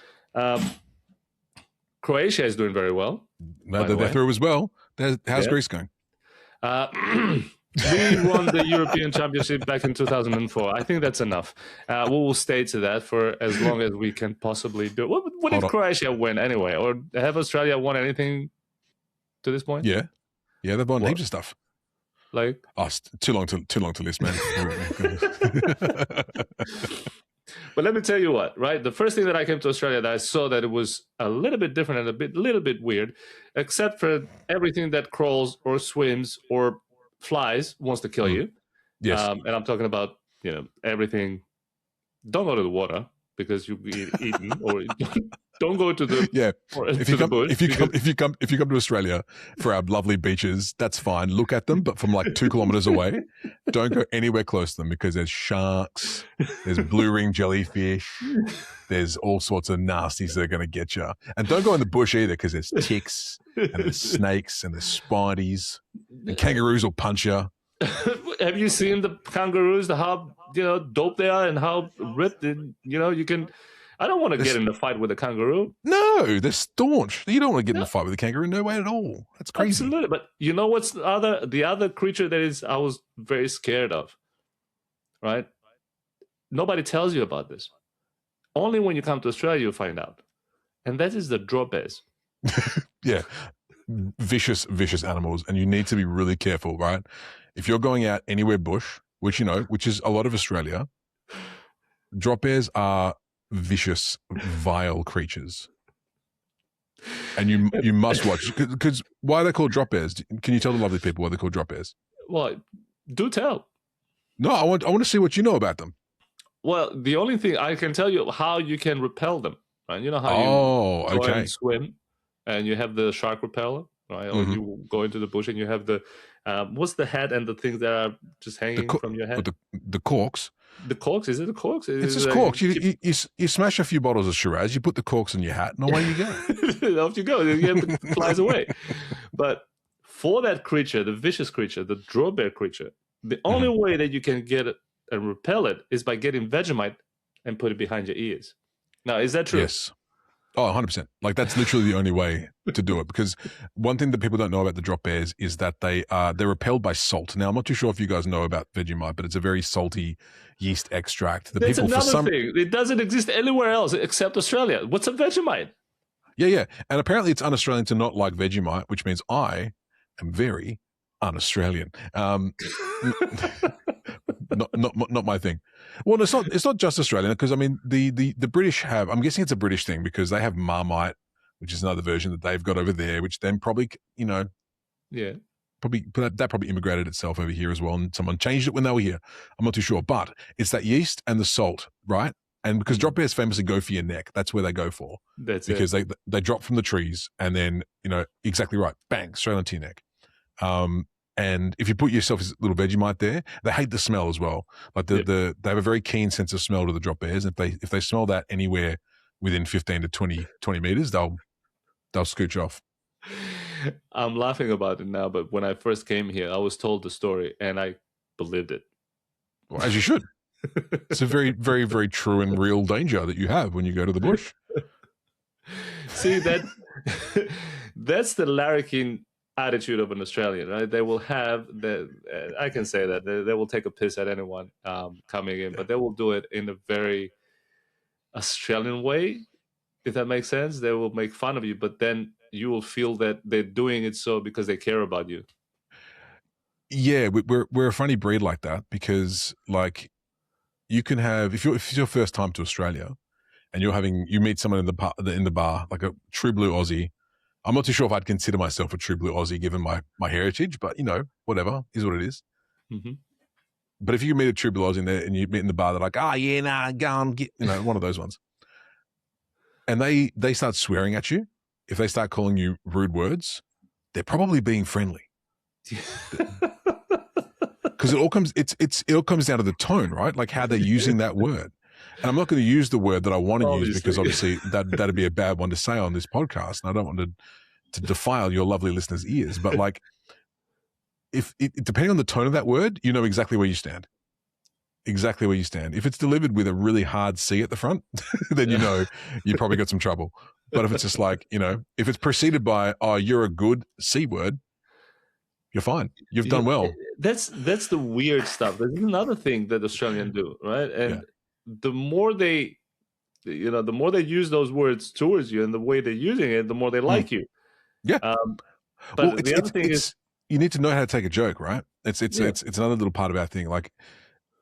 Croatia is doing very well. No, they're through as well. How's Greece going? We won the European Championship back in 2004. I think that's enough. We will stay to that for as long as we can possibly do. What did Croatia win anyway? Or have Australia won anything to this point? Yeah, they've won heaps of stuff. Like, too long to list, man. But let me tell you what, right? The first thing that I came to Australia that I saw that it was a little bit different and a little bit weird, except for everything that crawls or swims or flies wants to kill you. Yes. And I'm talking about, everything. Don't go to the water because you'll be eaten, or don't go to the If you come to Australia for our lovely beaches, that's fine. Look at them, but from like 2 kilometers away. Don't go anywhere close to them, because there's sharks, there's blue ring jellyfish, there's all sorts of nasties that are going to get you. And don't go in the bush either, because there's ticks and there's snakes and there's spiders, and kangaroos will punch you. Have you seen the kangaroos? How dope they are and how ripped? You can. I don't want to get in a fight with a kangaroo. No, they're staunch. You don't want to get in a fight with a kangaroo. No way at all. That's crazy. Absolutely. But you know what's the other creature that I was very scared of, right? Nobody tells you about this. Only when you come to Australia you find out. And that is the dropees. Yeah. Vicious animals. And you need to be really careful, right? If you're going out anywhere bush, which is a lot of Australia, dropees are vicious, vile creatures. And you must watch, because why are they called dropees? Can you tell the lovely people why they're called dropees? Well, do tell. No, I want to see what you know about them. Well, the only thing I can tell you how you can repel them. Right? You know how you go and swim, and you have the shark repeller, right? Or you go into the bush and you have the what's the head and the things that are just hanging from your head? The corks. The corks? Is it the corks? It's just corks. You smash a few bottles of Shiraz, you put the corks in your hat, and away you go. Off you go. It flies away. But for that creature, the vicious creature, the drawbear creature, the only way that you can get it and repel it is by getting Vegemite and put it behind your ears. Now, is that true? Yes. Oh, 100%. Like, that's literally the only way to do it, because one thing that people don't know about the drop bears is that they're repelled by salt. Now, I'm not too sure if you guys know about Vegemite, but it's a very salty yeast extract. There's another thing. It doesn't exist anywhere else except Australia. What's a Vegemite? Yeah. And apparently it's un-Australian to not like Vegemite, which means I am very un-Australian. Not my thing. Well, it's not just Australian, because I mean the British have, I'm guessing it's a British thing, because they have Marmite, which is another version that they've got over there, which then probably probably immigrated itself over here as well, and someone changed it when they were here. I'm not too sure, but it's that yeast and the salt, right? And because drop bears famously go for your neck, that's where they go for. That's because it. they drop from the trees, and then exactly right, bang, straight onto your neck. And if you put yourself as a little Vegemite there, they hate the smell as well. Like they have a very keen sense of smell to the drop bears. If they smell that anywhere within 15 to 20 meters, they'll scooch off. I'm laughing about it now, but when I first came here, I was told the story and I believed it. Well, as you should. It's a very, very, very true and real danger that you have when you go to the bush. See, that's the larrikin attitude of an Australian, right? They will have I can say that they will take a piss at anyone coming in, but they will do it in a very Australian way, if that makes sense. They will make fun of you, but then you will feel that they're doing it so because they care about you. Yeah, we're a funny breed like that, because like you can have, if it's your first time to Australia and you meet someone in the bar, like a true blue Aussie. I'm not too sure if I'd consider myself a true blue Aussie given my heritage, but whatever is what it is. Mm-hmm. But if you meet a true blue Aussie in there and you meet in the bar, they're like, oh yeah, nah, go on, get, one of those ones. And they start swearing at you. If they start calling you rude words, they're probably being friendly. Because it all comes down to the tone, right? Like how they're using that word. And I'm not going to use the word that I want to use, because obviously that'd be a bad one to say on this podcast, and I don't want to defile your lovely listeners' ears. But like, depending on the tone of that word, you know exactly where you stand. Exactly where you stand. If it's delivered with a really hard C at the front, then you probably got some trouble. But if it's just like, if it's preceded by, oh, you're a good C word, you're fine. You've done well. That's the weird stuff. There's another thing that Australians do, right? And the more they use those words towards you and the way they're using it, the more they like you. Yeah. But the other thing is, you need to know how to take a joke, right? It's another little part of our thing. Like,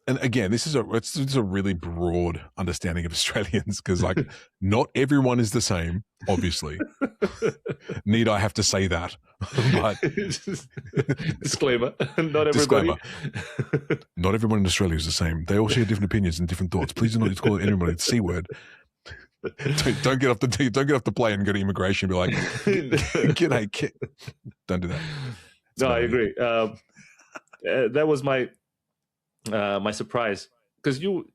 and again, this is a really broad understanding of Australians, because like not everyone is the same, obviously. Need I have to say that? But disclaimer, not everybody. Disclaimer. Not everyone in Australia is the same. They all share different opinions and different thoughts. Please do not call everybody the C word. Don't get off the plane and go to immigration and be like, "G'day, don't do that." No, I agree. That was my surprise, because you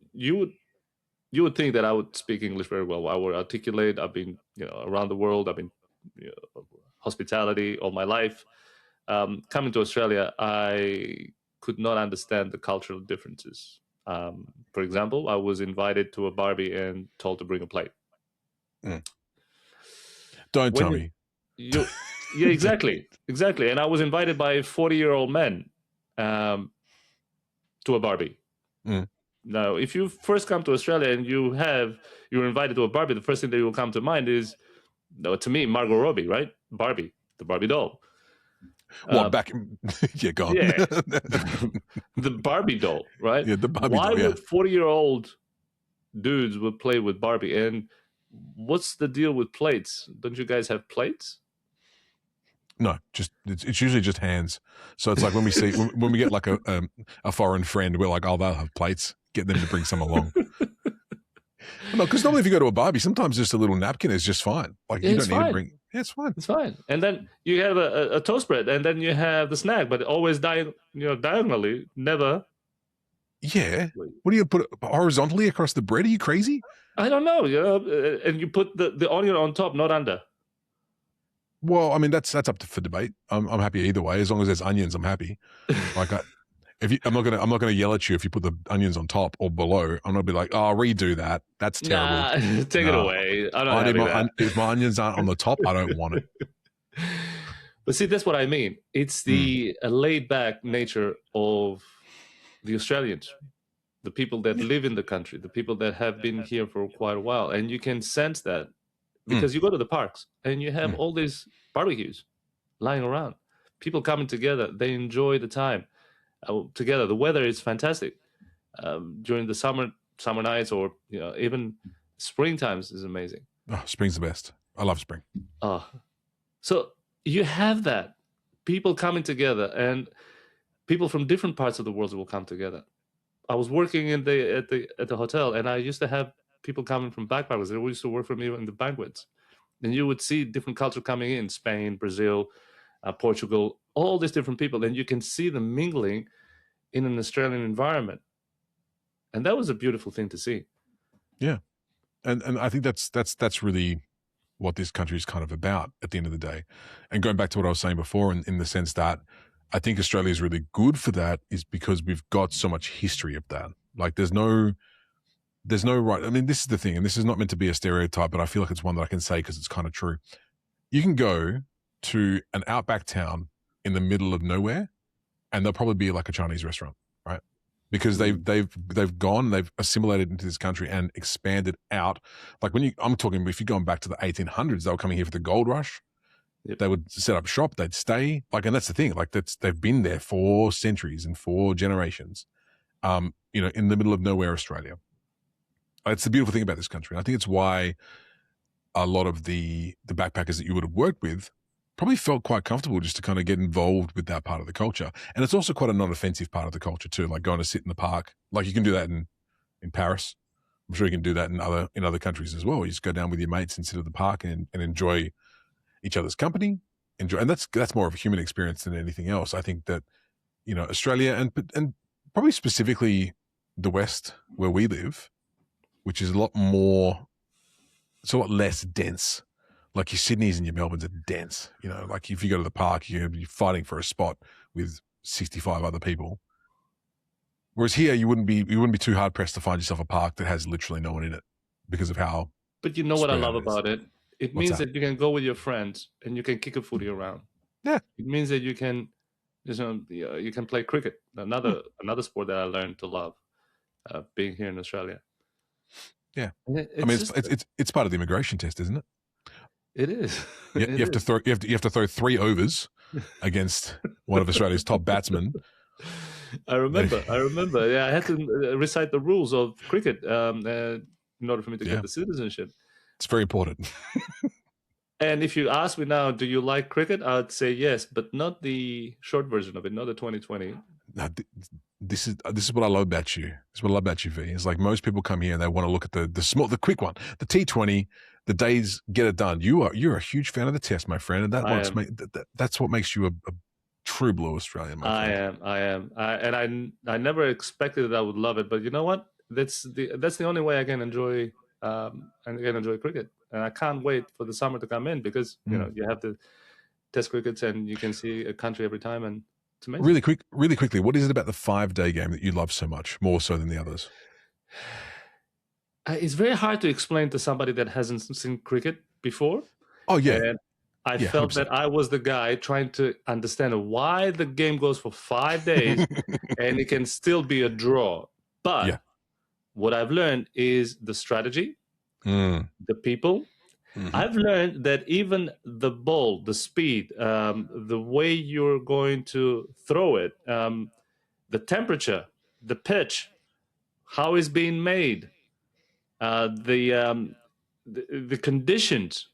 would think that I would speak English very well. I would articulate. I've been around the world. I've been hospitality all my life. Coming to Australia, I could not understand the cultural differences. For example, I was invited to a Barbie and told to bring a plate. Don't tell me. Yeah, exactly. And I was invited by 40-year-old men to a Barbie. Now, if you first come to Australia and you're invited to a Barbie, the first thing that will come to mind is, to me, Margot Robbie, right? Barbie, the Barbie doll. Back? Yeah, go on. Yeah, the Barbie doll, right? Yeah, the Barbie doll. Why would 40-year-old dudes would play with Barbie? And what's the deal with plates? Don't you guys have plates? No, it's usually just hands. So it's like when we see when we get like a foreign friend, we're like, oh, they'll have plates. Get them to bring some along. No, because normally if you go to a Barbie, sometimes just a little napkin is just fine. Like you don't need to bring. Yeah, it's fine. It's fine. And then you have a toast bread, and then you have the snack, but always diagonally, never. Yeah. What do you put horizontally across the bread? Are you crazy? I don't know. And you put the onion on top, not under. Well, I mean that's up for debate. I'm happy either way, as long as there's onions. I'm happy. Like I'm not gonna yell at you if you put the onions on top or below. I'm gonna be like, oh, redo that. That's terrible. Nah, take it away. If my onions aren't on the top, I don't want it. But see, that's what I mean. It's the laid back nature of the Australians, the people that live in the country, the people that have been here for quite a while, and you can sense that. Because you go to the parks and you have all these barbecues lying around. People coming together. They enjoy the time together. The weather is fantastic. During the summer nights, or even spring times is amazing. Oh, spring's the best. I love spring. So you have that. people coming together, and people from different parts of the world will come together. I was working at the hotel, and I used to have people coming from backpackers. They used to work for me in the banquets, and you would see different culture coming in: Spain, Brazil, Portugal, all these different people, and you can see them mingling in an Australian environment, and that was a beautiful thing to see. Yeah, and I think that's really what this country is kind of about at the end of the day. And going back to what I was saying before, in the sense that I think Australia is really good for that, is because we've got so much history of that. Like there's no right. I mean, this is the thing, and this is not meant to be a stereotype, but I feel like it's one that I can say because it's kind of true. You can go to an outback town in the middle of nowhere, and there'll probably be like a Chinese restaurant, right? Because they've assimilated into this country and expanded out. Like if you're going back to the 1800s, they were coming here for the gold rush. Yep. They would set up shop, they'd stay. Like, and that's the thing. Like they've been there for centuries and for generations. In the middle of nowhere, Australia. It's the beautiful thing about this country. And I think it's why a lot of the backpackers that you would have worked with probably felt quite comfortable just to kind of get involved with that part of the culture. And it's also quite a non-offensive part of the culture too, like going to sit in the park. Like you can do that in Paris. I'm sure you can do that in other countries as well. You just go down with your mates and sit at the park and enjoy each other's company. And that's more of a human experience than anything else. I think that, Australia and probably specifically the West where we live, which is a lot less dense. Like your Sydneys and your Melbournes are dense. Like if you go to the park, you're fighting for a spot with 65 other people. Whereas here, you wouldn't be too hard pressed to find yourself a park that has literally no one in it because of how. But you know what I love about it? It What's means that? that you can go with your friends and you can kick a footy around. Yeah. It means that you can, you can play cricket. Another sport that I learned to love, being here in Australia. Yeah, it's part of the immigration test, isn't it? It is. You have to throw 3 overs against one of Australia's top batsmen. I remember. Yeah, I had to recite the rules of cricket in order for me to get the citizenship. It's very important. And if you ask me now, do you like cricket? I'd say yes, but not the short version of it, not the 2020. No, this is what I love about you. This is what I love about you, V. It's like most people come here and they want to look at the quick one, the T20, the days get it done. You're a huge fan of the Test, my friend, and that's what makes you a true blue Australian. My friend. I am. I never expected that I would love it, but you know what? That's the only way I can enjoy cricket, and I can't wait for the summer to come in because you have the Test crickets and you can see a country every time, and it's amazing. Really quickly, what is it about the 5-day game that you love so much, more so than the others? It's very hard to explain to somebody that hasn't seen cricket before. Oh yeah. And I felt 100%. That I was the guy trying to understand why the game goes for 5 days and it can still be a draw. But what I've learned is the strategy, the people. Mm-hmm. I've learned that even the ball, the speed, the way you're going to throw it, the temperature, the pitch, how it's being made, the conditions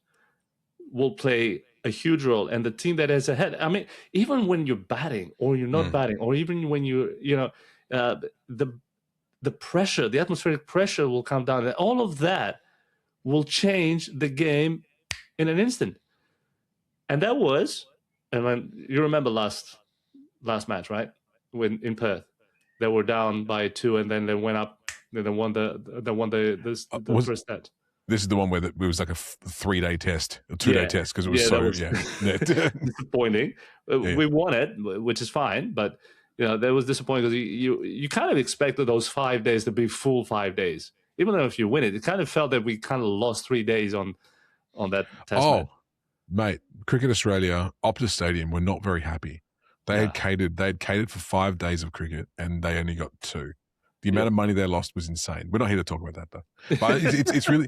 will play a huge role, and the team that is ahead. I mean, even when you're batting or you're not batting, or even when the pressure, the atmospheric pressure will come down. And all of that will change the game in an instant. And that was, and when you remember last match, right? When in Perth, they were down by 2, and then they went up. Then they won the first set. This is the one where it was like a 3-day test, a 2-day test, because it was disappointing. We won it, which is fine, but that was disappointing because you kind of expected those 5 days to be full 5 days. Even though if you win it, it kind of felt that we kind of lost 3 days on that test match. Mate, Cricket Australia, Optus Stadium were not very happy. They had catered for 5 days of cricket, and they only got 2. The amount of money they lost was insane. We're not here to talk about that, though. But it's really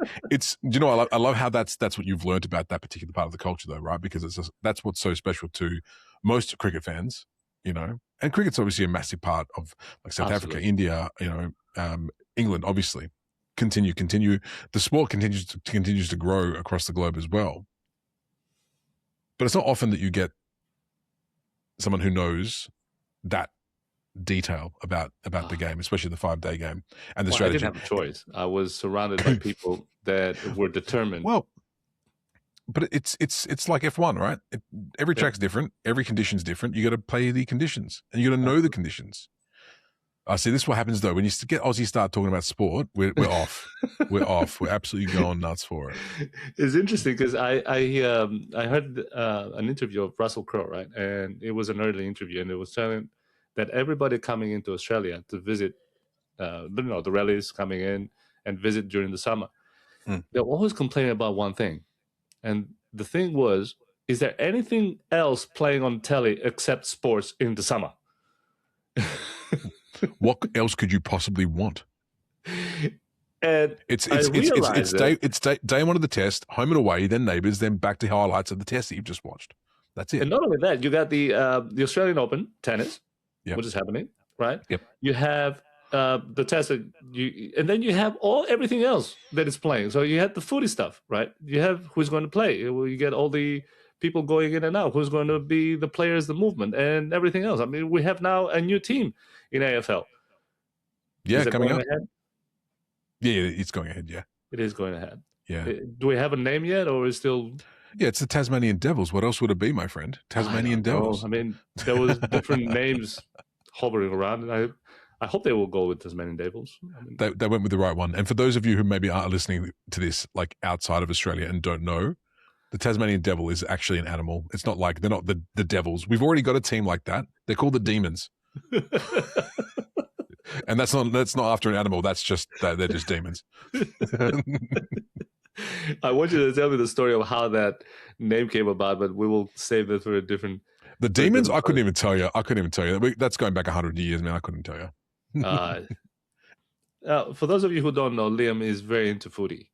I love how that's what you've learned about that particular part of the culture, though, right? Because that's what's so special to most cricket fans, And cricket's obviously a massive part of like South Africa, India, England, obviously. Continue. The sport continues to grow across the globe as well. But it's not often that you get someone who knows that detail about the game, especially the 5-day game and the strategy. I didn't have a choice. I was surrounded by people that were determined. Well, but it's like F1, right? Every track's different. Every condition's different. You got to play the conditions, and you got to know the conditions. See, this is what happens though. When you get Aussie start talking about sport, we're off. We're off. We're absolutely going nuts for it. It's interesting because I heard an interview of Russell Crowe, right? And it was an early interview, and it was telling that everybody coming into Australia to visit, the rallies coming in and visit during the summer, they're always complaining about one thing. And the thing was, is there anything else playing on telly except sports in the summer? What else could you possibly want? And it's day one of the test, home and away, then neighbours, then back to highlights of the test that you've just watched. That's it. And not only that, you got the Australian Open tennis, which is happening, right? Yep. You have the test and then you have everything else that is playing. So you have the footy stuff, right? You have who's going to play. You get all the people going in and out. Who's going to be the players, the movement, and everything else. I mean, we have now a new team in AFL. Yeah, coming up. Ahead? Yeah, it's going ahead. Yeah, it is going ahead. Yeah. Do we have a name yet, or is still? Yeah, it's the Tasmanian Devils. What else would it be, my friend? Tasmanian Devils. I mean, there was different names hovering around, and I hope they will go with Tasmanian Devils. I mean, they went with the right one. And for those of you who maybe are listening to this like outside of Australia and don't know, the Tasmanian Devil is actually an animal. It's not like they're not the Devils. We've already got a team like that. They're called the Demons. And that's not after an animal. That's just they're just demons. I want you to tell me the story of how that name came about, but we will save that for a different. The demons, I couldn't even tell you. That's going back 100 years, man. I couldn't tell you. For those of you who don't know, Liam is very into footy,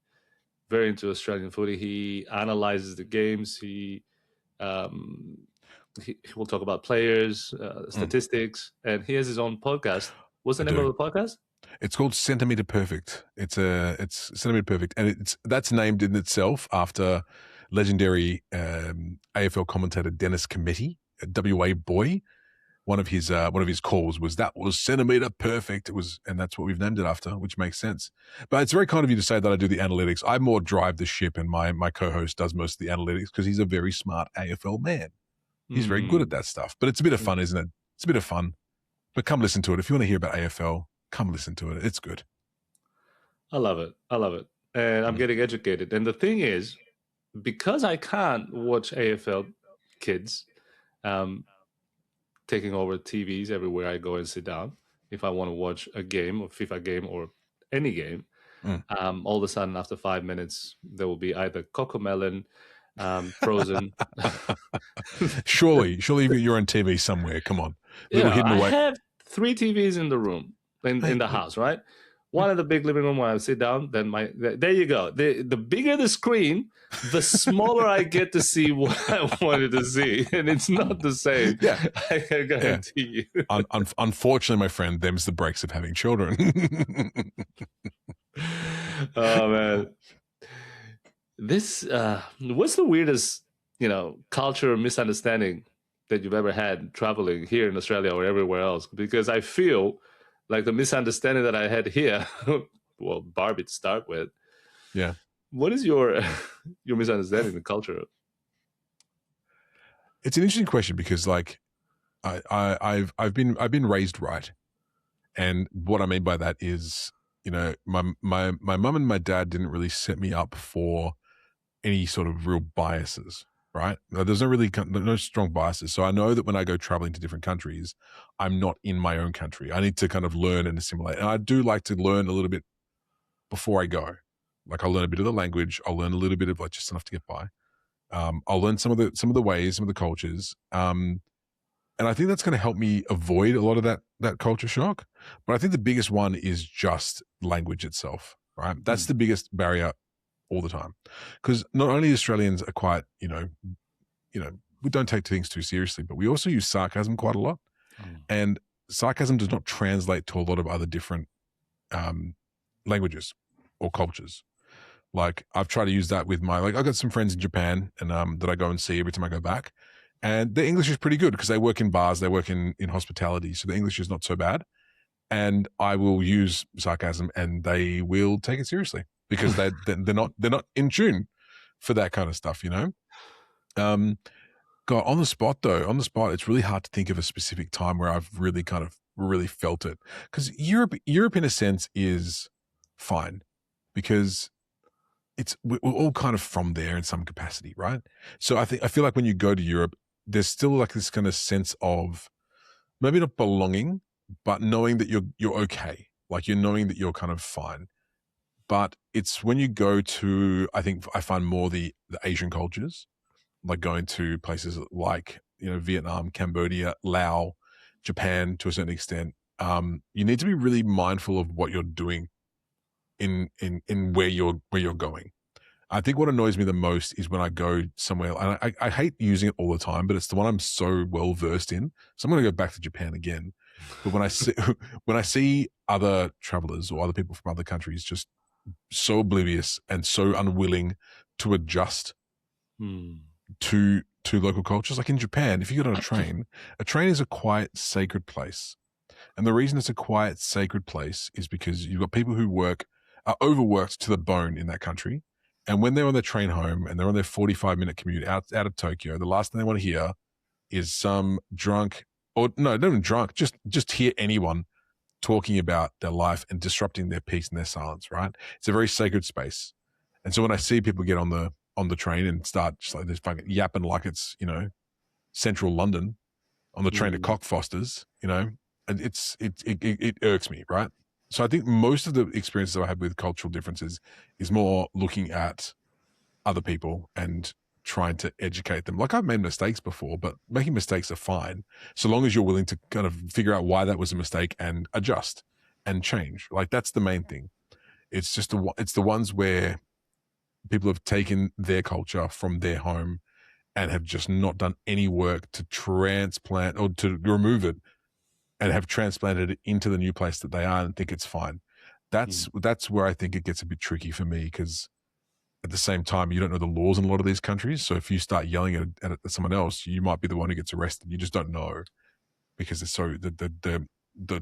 very into Australian footy. He analyzes the games. He will talk about players, statistics, and he has his own podcast. What's the name of the podcast? It's called Centimetre Perfect. It's Centimetre Perfect, and that's named in itself after legendary AFL commentator Dennis Cometti, a WA boy. One of his calls was Centimetre Perfect. And that's what we've named it after, which makes sense. But it's very kind of you to say that I do the analytics. I more drive the ship, and my co-host does most of the analytics because he's a very smart AFL man. He's very good at that stuff. But it's a bit of fun, isn't it? It's a bit of fun. But come listen to it. If you want to hear about AFL, come listen to it. It's good. I love it. And I'm getting educated. And the thing is, because I can't watch AFL kids taking over TVs everywhere I go and sit down, if I want to watch a game or FIFA game or any game, all of a sudden after 5 minutes, there will be either Cocomelon, Frozen. Surely you're on TV somewhere. Come on. I have 3 TVs in the room, in the house, right? One in the big living room where I sit down. Then there you go. The bigger the screen, the smaller I get to see what I wanted to see, and it's not the same. Yeah, I can guarantee you. Unfortunately, my friend, them's the breaks of having children. Oh man, this what's the weirdest culture misunderstanding that you've ever had traveling here in Australia or everywhere else? Because I feel like the misunderstanding that I had here, well, Barbie to start with. Yeah. What is your misunderstanding of the culture? It's an interesting question because, like, I've been raised right, and what I mean by that is, my mum and my dad didn't really set me up for any sort of real biases. Right? There's no strong biases. So I know that when I go traveling to different countries, I'm not in my own country. I need to kind of learn and assimilate. And I do like to learn a little bit before I go. Like I'll learn a bit of the language. I'll learn a little bit of like just enough to get by. I'll learn some of the ways, some of the cultures. And I think that's going to help me avoid a lot of that culture shock. But I think the biggest one is just language itself, right? That's the biggest barrier all the time, because not only Australians are quite, we don't take things too seriously, but we also use sarcasm quite a lot, and sarcasm does not translate to a lot of other different languages or cultures. Like I've tried to use that with I've got some friends in Japan and that I go and see every time I go back, And their English is pretty good because they work in bars, they work in hospitality, so the English is not so bad. And I will use sarcasm, and they will take it seriously because they're not in tune for that kind of stuff, you know. God, on the spot, it's really hard to think of a specific time where I've really kind of really felt it, because Europe in a sense is fine because we're all kind of from there in some capacity, right? So I feel like when you go to Europe, there's still like this kind of sense of maybe not belonging, but knowing that you're okay, like you're knowing that you're kind of fine. But it's when you go to, I think I find more the Asian cultures, like going to places like, you know, Vietnam, Cambodia, Laos, Japan to a certain extent. You need to be really mindful of what you're doing in where you're going. I think what annoys me the most is when I go somewhere, and I hate using it all the time, but it's the one I'm so well versed in. So I'm going to go back to Japan again. But when I see other travelers or other people from other countries just so oblivious and so unwilling to adjust to local cultures, like in Japan, if you get on a train is a quiet, sacred place. And the reason it's a quiet, sacred place is because you've got people who are overworked to the bone in that country. And when they're on their train home and they're on their 45-minute commute out of Tokyo, the last thing they want to hear is some drunk, or no, not even drunk, just hear anyone talking about their life and disrupting their peace and their silence, right? It's a very sacred space. And so when I see people get on the train and start just like this fucking yapping like it's, you know, central London on the train to Cockfosters, you know, and it irks me, right? So I think most of the experiences I have with cultural differences is more looking at other people and trying to educate them. Like, I've made mistakes before, but making mistakes are fine, so long as you're willing to kind of figure out why that was a mistake and adjust and change. Like, that's the main thing. It's just it's the ones where people have taken their culture from their home and have just not done any work to transplant or to remove it and have transplanted it into the new place that they are and think it's fine. That's where I think it gets a bit tricky for me, because at the same time, you don't know the laws in a lot of these countries. So if you start yelling at someone else, you might be the one who gets arrested. You just don't know, because it's so the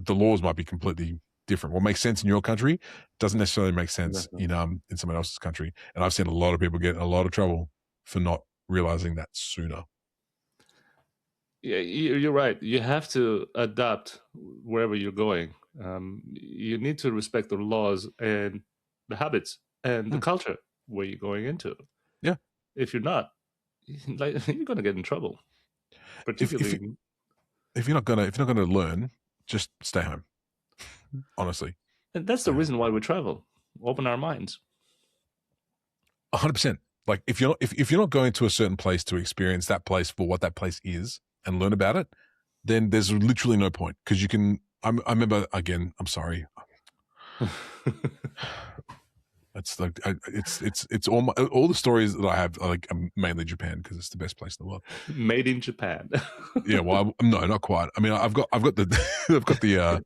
laws might be completely different. What makes sense in your country doesn't necessarily make sense in someone else's country. And I've seen a lot of people get in a lot of trouble for not realizing that sooner. Yeah, you're right. You have to adapt wherever you're going. You need to respect the laws and the habits and the culture where you're going into. Yeah. If you're not, like, you're going to get in trouble. Particularly, if you're not gonna learn, just stay home. Honestly, and that's the reason why we travel. Open our minds. 100%. Like, if you're not going to a certain place to experience that place for what that place is and learn about it, then there's literally no point, because you can. I remember, again, I'm sorry. It's like it's all the stories that I have are like mainly Japan, because it's the best place in the world. Made in Japan. Yeah, well, no, not quite. I mean, I've got the I've got the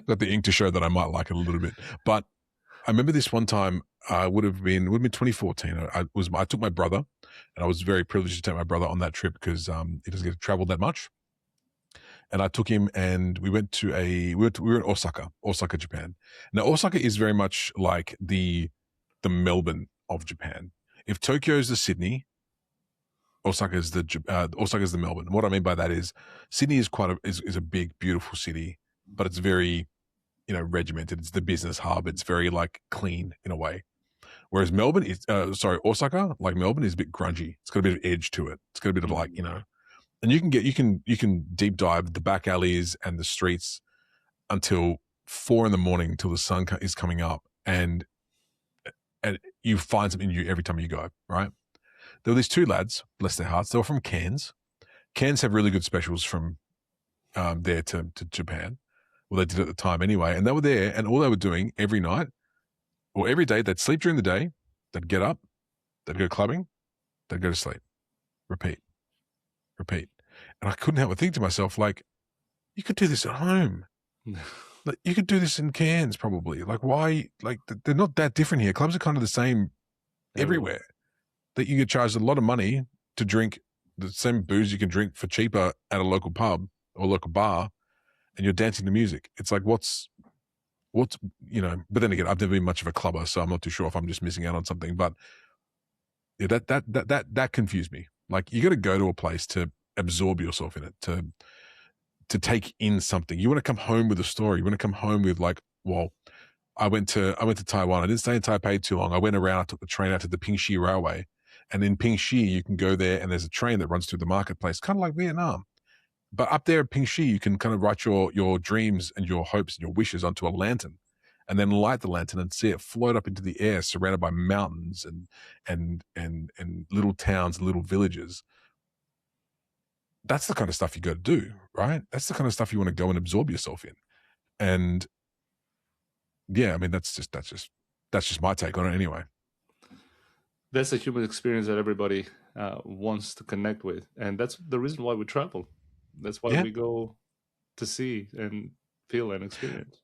got the ink to show that I might like it a little bit. But I remember this one time. Would have been 2014. I took my brother, and I was very privileged to take my brother on that trip because he doesn't get to travel that much. And I took him, and we were in Osaka, Japan. Now, Osaka is very much like the Melbourne of Japan. If Tokyo is the Sydney, Osaka is the Melbourne. And what I mean by that is Sydney is is a big, beautiful city, but it's very, you know, regimented. It's the business hub. It's very like clean in a way. Whereas Osaka, like Melbourne, is a bit grungy. It's got a bit of edge to it. It's got a bit of like, you know, and you can deep dive the back alleys and the streets until 4 a.m, till the sun is coming up, and you find something new every time you go, right? There were these two lads, bless their hearts. They were from Cairns. Cairns have really good specials from there to Japan. Well, they did at the time anyway, and they were there, and all they were doing every night or every day, they'd sleep during the day, they'd get up, they'd go clubbing, they'd go to sleep, repeat. And I couldn't help but think to myself, like, you could do this at home. Like, you could do this in Cairns probably. Like, why? Like, they're not that different here. Clubs are kind of the same everywhere. That you get charged a lot of money to drink the same booze you can drink for cheaper at a local pub or local bar, and you're dancing to music. It's like, what's, but then again, I've never been much of a clubber, so I'm not too sure if I'm just missing out on something. But yeah, that confused me. Like, you got to go to a place to absorb yourself in it, to take in something. You want to come home with a story. You want to come home with like, well, I went to Taiwan. I didn't stay in Taipei too long. I went around. I took the train out to the Pingxi Railway, and in Pingxi you can go there, and there's a train that runs through the marketplace, kind of like Vietnam. But up there at Pingxi, you can kind of write your dreams and your hopes and your wishes onto a lantern, and then light the lantern and see it float up into the air, surrounded by mountains and little towns and little villages. That's the kind of stuff you got to do, right? That's the kind of stuff you want to go and absorb yourself in. And yeah, I mean, that's just my take on it anyway. That's a human experience that everybody wants to connect with, and that's the reason why we travel. That's why we go to see and feel and experience.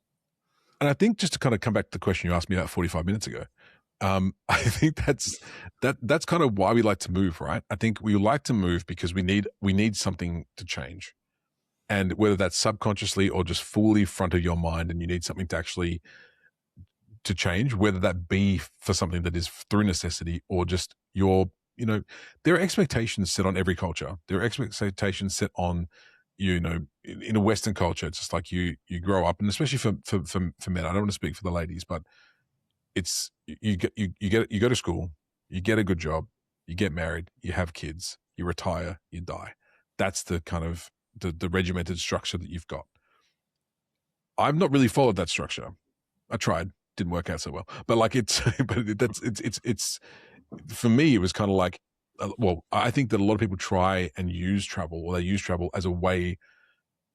And I think, just to kind of come back to the question you asked me about 45 minutes ago, I think that's kind of why we like to move, right? I think we like to move because we need something to change, and whether that's subconsciously or just fully front of your mind, and you need something to change, whether that be for something that is through necessity or just there are expectations set on every culture. There are expectations set on, in a Western culture. It's just like you grow up, and especially for men, I don't want to speak for the ladies, but it's you go to school, you get a good job, you get married, you have kids, you retire, you die. That's the kind of the regimented structure that you've got. I've not really followed that structure. I tried, didn't work out so well. But like it's for me, it was kind of like, well, I think that a lot of people try and use travel, or they use travel as a way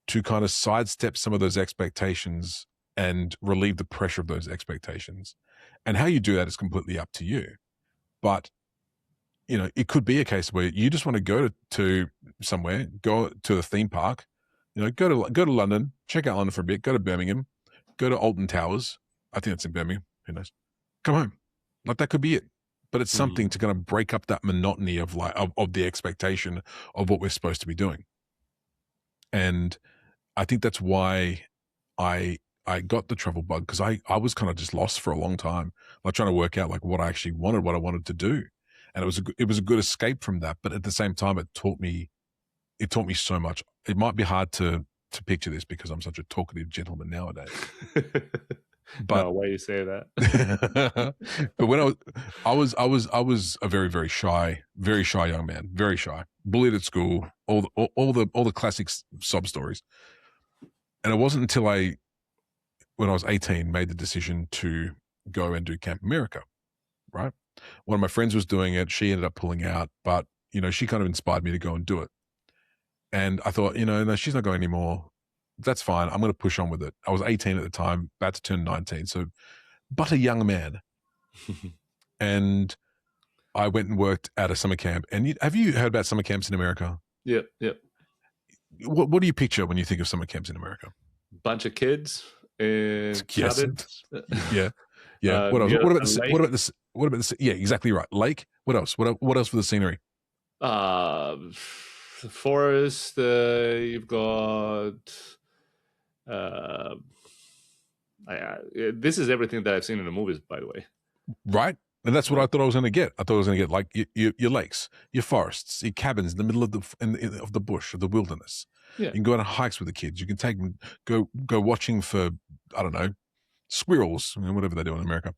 to kind of sidestep some of those expectations and relieve the pressure of those expectations. And how you do that is completely up to you. But, it could be a case where you just want to go to somewhere, go to the theme park, go to London, check out London for a bit, go to Birmingham, go to Alton Towers. I think that's in Birmingham. Who knows? Come home. Like, that could be it. But it's something to kind of break up that monotony of the expectation of what we're supposed to be doing. And I think that's why I got the travel bug, because I was kind of just lost for a long time, like trying to work out like what I actually wanted, what I wanted to do. And it was a good escape from that. But at the same time, it taught me so much. It might be hard to picture this because I'm such a talkative gentleman nowadays. But no, why you say that? But when I was a very, very shy young man, very shy, bullied at school, all the classic sob stories. And it wasn't until when I was 18, made the decision to go and do Camp America, right? One of my friends was doing it. She ended up pulling out, but she kind of inspired me to go and do it. And I thought, no, she's not going anymore. That's fine. I'm going to push on with it. I was 18 at the time, about to turn 19. So, but a young man. And I went and worked at a summer camp. And have you heard about summer camps in America? Yep. What do you picture when you think of summer camps in America? Bunch of kids in cabins. Yeah. What else? What about this? Yeah, exactly right. Lake. What else? What else for the scenery? The forest. You've got. This is everything that I've seen in the movies, by the way. Right, and that's what I thought I was going to get. I thought I was going to get like your lakes, your forests, your cabins in the middle of the bush, of the wilderness. Yeah. You can go on hikes with the kids. You can take them go watching for, I don't know, squirrels, whatever they do in America.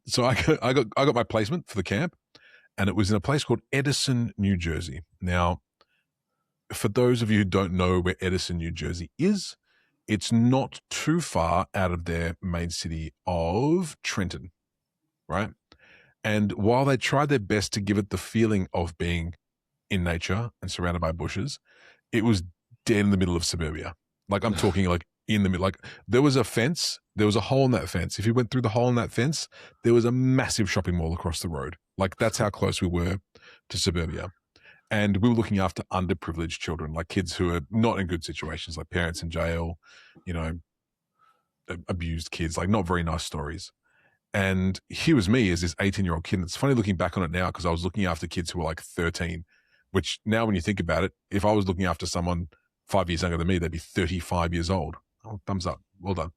So I got my placement for the camp, and it was in a place called Edison, New Jersey. Now, for those of you who don't know where Edison, New Jersey is, it's not too far out of their main city of Trenton, right? And while they tried their best to give it the feeling of being in nature and surrounded by bushes, it was dead in the middle of suburbia. Like, I'm talking like in the middle. Like, there was a fence, there was a hole in that fence. If you went through the hole in that fence, there was a massive shopping mall across the road. Like, that's how close we were to suburbia. And we were looking after underprivileged children, like kids who are not in good situations, like parents in jail, abused kids, like not very nice stories. And here was me as this 18-year-old kid. And it's funny looking back on it now, because I was looking after kids who were like 13 which now when you think about it, if I was looking after someone 5 years younger than me, they'd be 35 years old. Oh, thumbs up. Well done.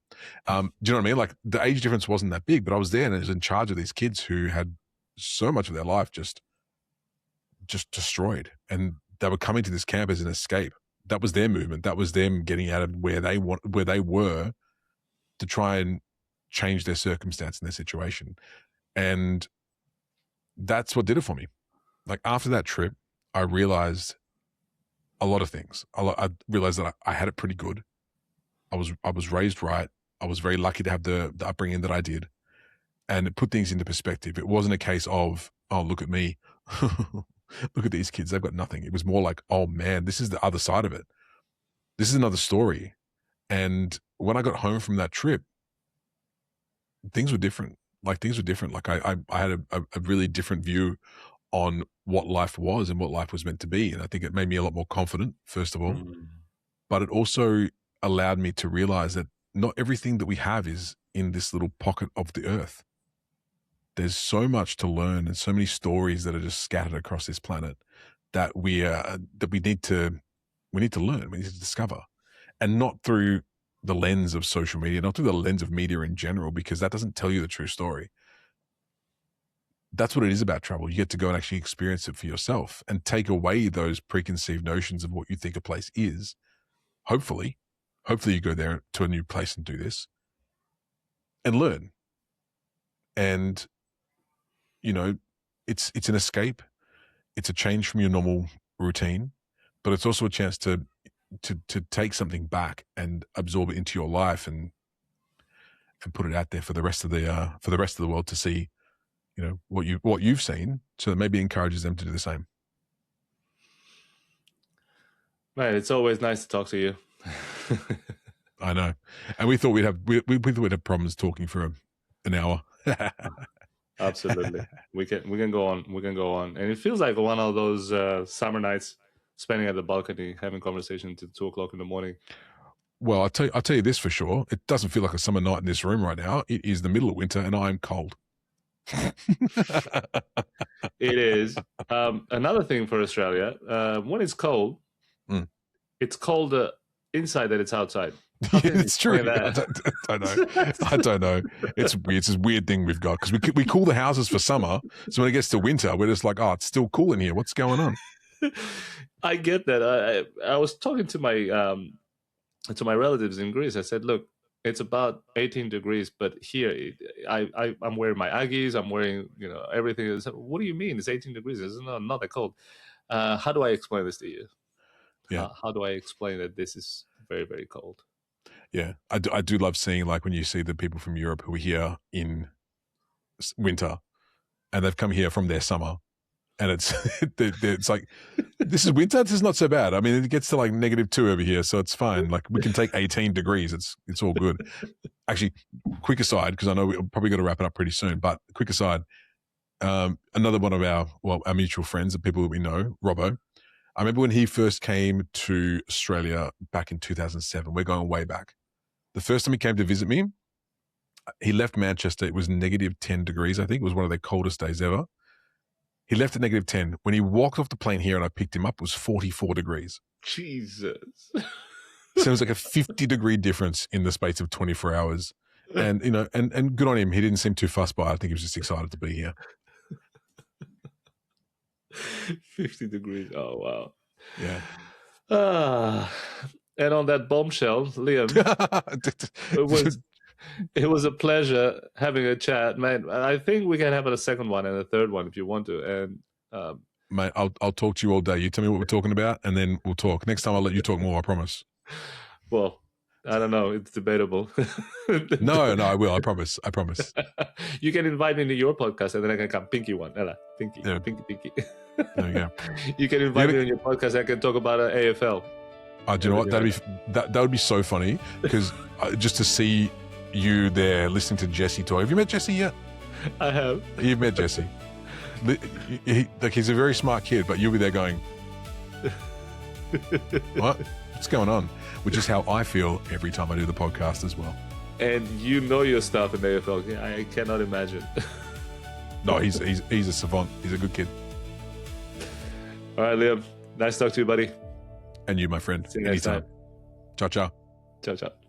Do you know what I mean? Like the age difference wasn't that big, but I was there and I was in charge of these kids who had so much of their life just destroyed. And they were coming to this camp as an escape. That was their movement. That was them getting out of where they were to try and change their circumstance and their situation. And that's what did it for me. Like after that trip, I realized a lot of things. I realized that I had it pretty good. I was raised right. I was very lucky to have the upbringing that I did, and it put things into perspective. It wasn't a case of, oh, look at me. Look at these kids. They've got nothing. It was more like, oh man, this is the other side of it. This is another story. And when I got home from that trip, things were different. Like I had a really different view on what life was and what life was meant to be. And I think it made me a lot more confident, first of all, but it also allowed me to realize that not everything that we have is in this little pocket of the earth. There's so much to learn and so many stories that are just scattered across this planet that we need to learn, we need to discover, and not through the lens of social media, not through the lens of media in general, because that doesn't tell you the true story. That's what it is about travel. You get to go and actually experience it for yourself and take away those preconceived notions of what you think a place is. Hopefully you go there to a new place and do this and learn. And, you know, it's an escape. It's a change from your normal routine, but it's also a chance to take something back and absorb it into your life and put it out there for the rest of the world to see, you know, what you've seen, so that maybe encourages them to do the same. Man, it's always nice to talk to you. I know, and we thought we'd have problems talking for an hour. Absolutely, we can go on, and it feels like one of those summer nights, spending at the balcony, having conversation till 2:00 in the morning. Well, I'll tell you this for sure. It doesn't feel like a summer night in this room right now. It is the middle of winter, and I'm cold. It is. Another thing for Australia, when it's cold, it's colder inside than it's outside. Yeah, it's true. I don't know. It's weird. It's this weird thing we've got, because we cool the houses for summer, so when it gets to winter, we're just like, oh, it's still cool in here. What's going on? I get that. I was talking to my relatives in Greece. I said, look, it's about 18 degrees, but here I'm wearing my Aggies. I'm wearing, you know, everything. What do you mean? It's 18 degrees. It's not that cold. How do I explain this to you? Yeah. How do I explain that this is very, very cold? Yeah, I do love seeing, like, when you see the people from Europe who are here in winter and they've come here from their summer, and it's like, this is winter. This is not so bad. I mean, it gets to like -2 over here, so it's fine. Like, we can take 18 degrees. It's all good. Actually, quick aside, because I know we're probably going to wrap it up pretty soon, but quick aside, another one of our mutual friends, the people that we know, Robbo, I remember when he first came to Australia back in 2007. We're going way back. The first time he came to visit me, he left Manchester. It was -10 degrees, I think. It was one of their coldest days ever. He left at -10. When he walked off the plane here and I picked him up, it was 44 degrees. Jesus. So it was like a 50-degree difference in the space of 24 hours. And, you know, and good on him. He didn't seem too fussed by it. I think he was just excited to be here. 50 degrees. Oh, wow. Yeah. And on that bombshell, Liam, it was a pleasure having a chat, man. I think we can have a second one and a third one if you want to. And mate, I'll talk to you all day. You tell me what we're talking about, and then we'll talk. Next time I'll let you talk more, I promise. Well, I don't know. It's debatable. No, I will. I promise. You can invite me into your podcast, and then I can come. Pinky one. Ella. Pinky. Yeah. Pinky. There you go. You can invite me on your podcast. I can talk about AFL. Do you know what? That would be so funny, because just to see you there listening to Jesse talk. Have you met Jesse yet? I have. You've met Jesse. He's a very smart kid, but you'll be there going, what? What's going on? Which is how I feel every time I do the podcast as well. And you know your stuff in the AFL. I cannot imagine. No, he's a savant. He's a good kid. All right, Liam. Nice to talk to you, buddy. And you, my friend. See you next time. Ciao, ciao. Ciao, ciao.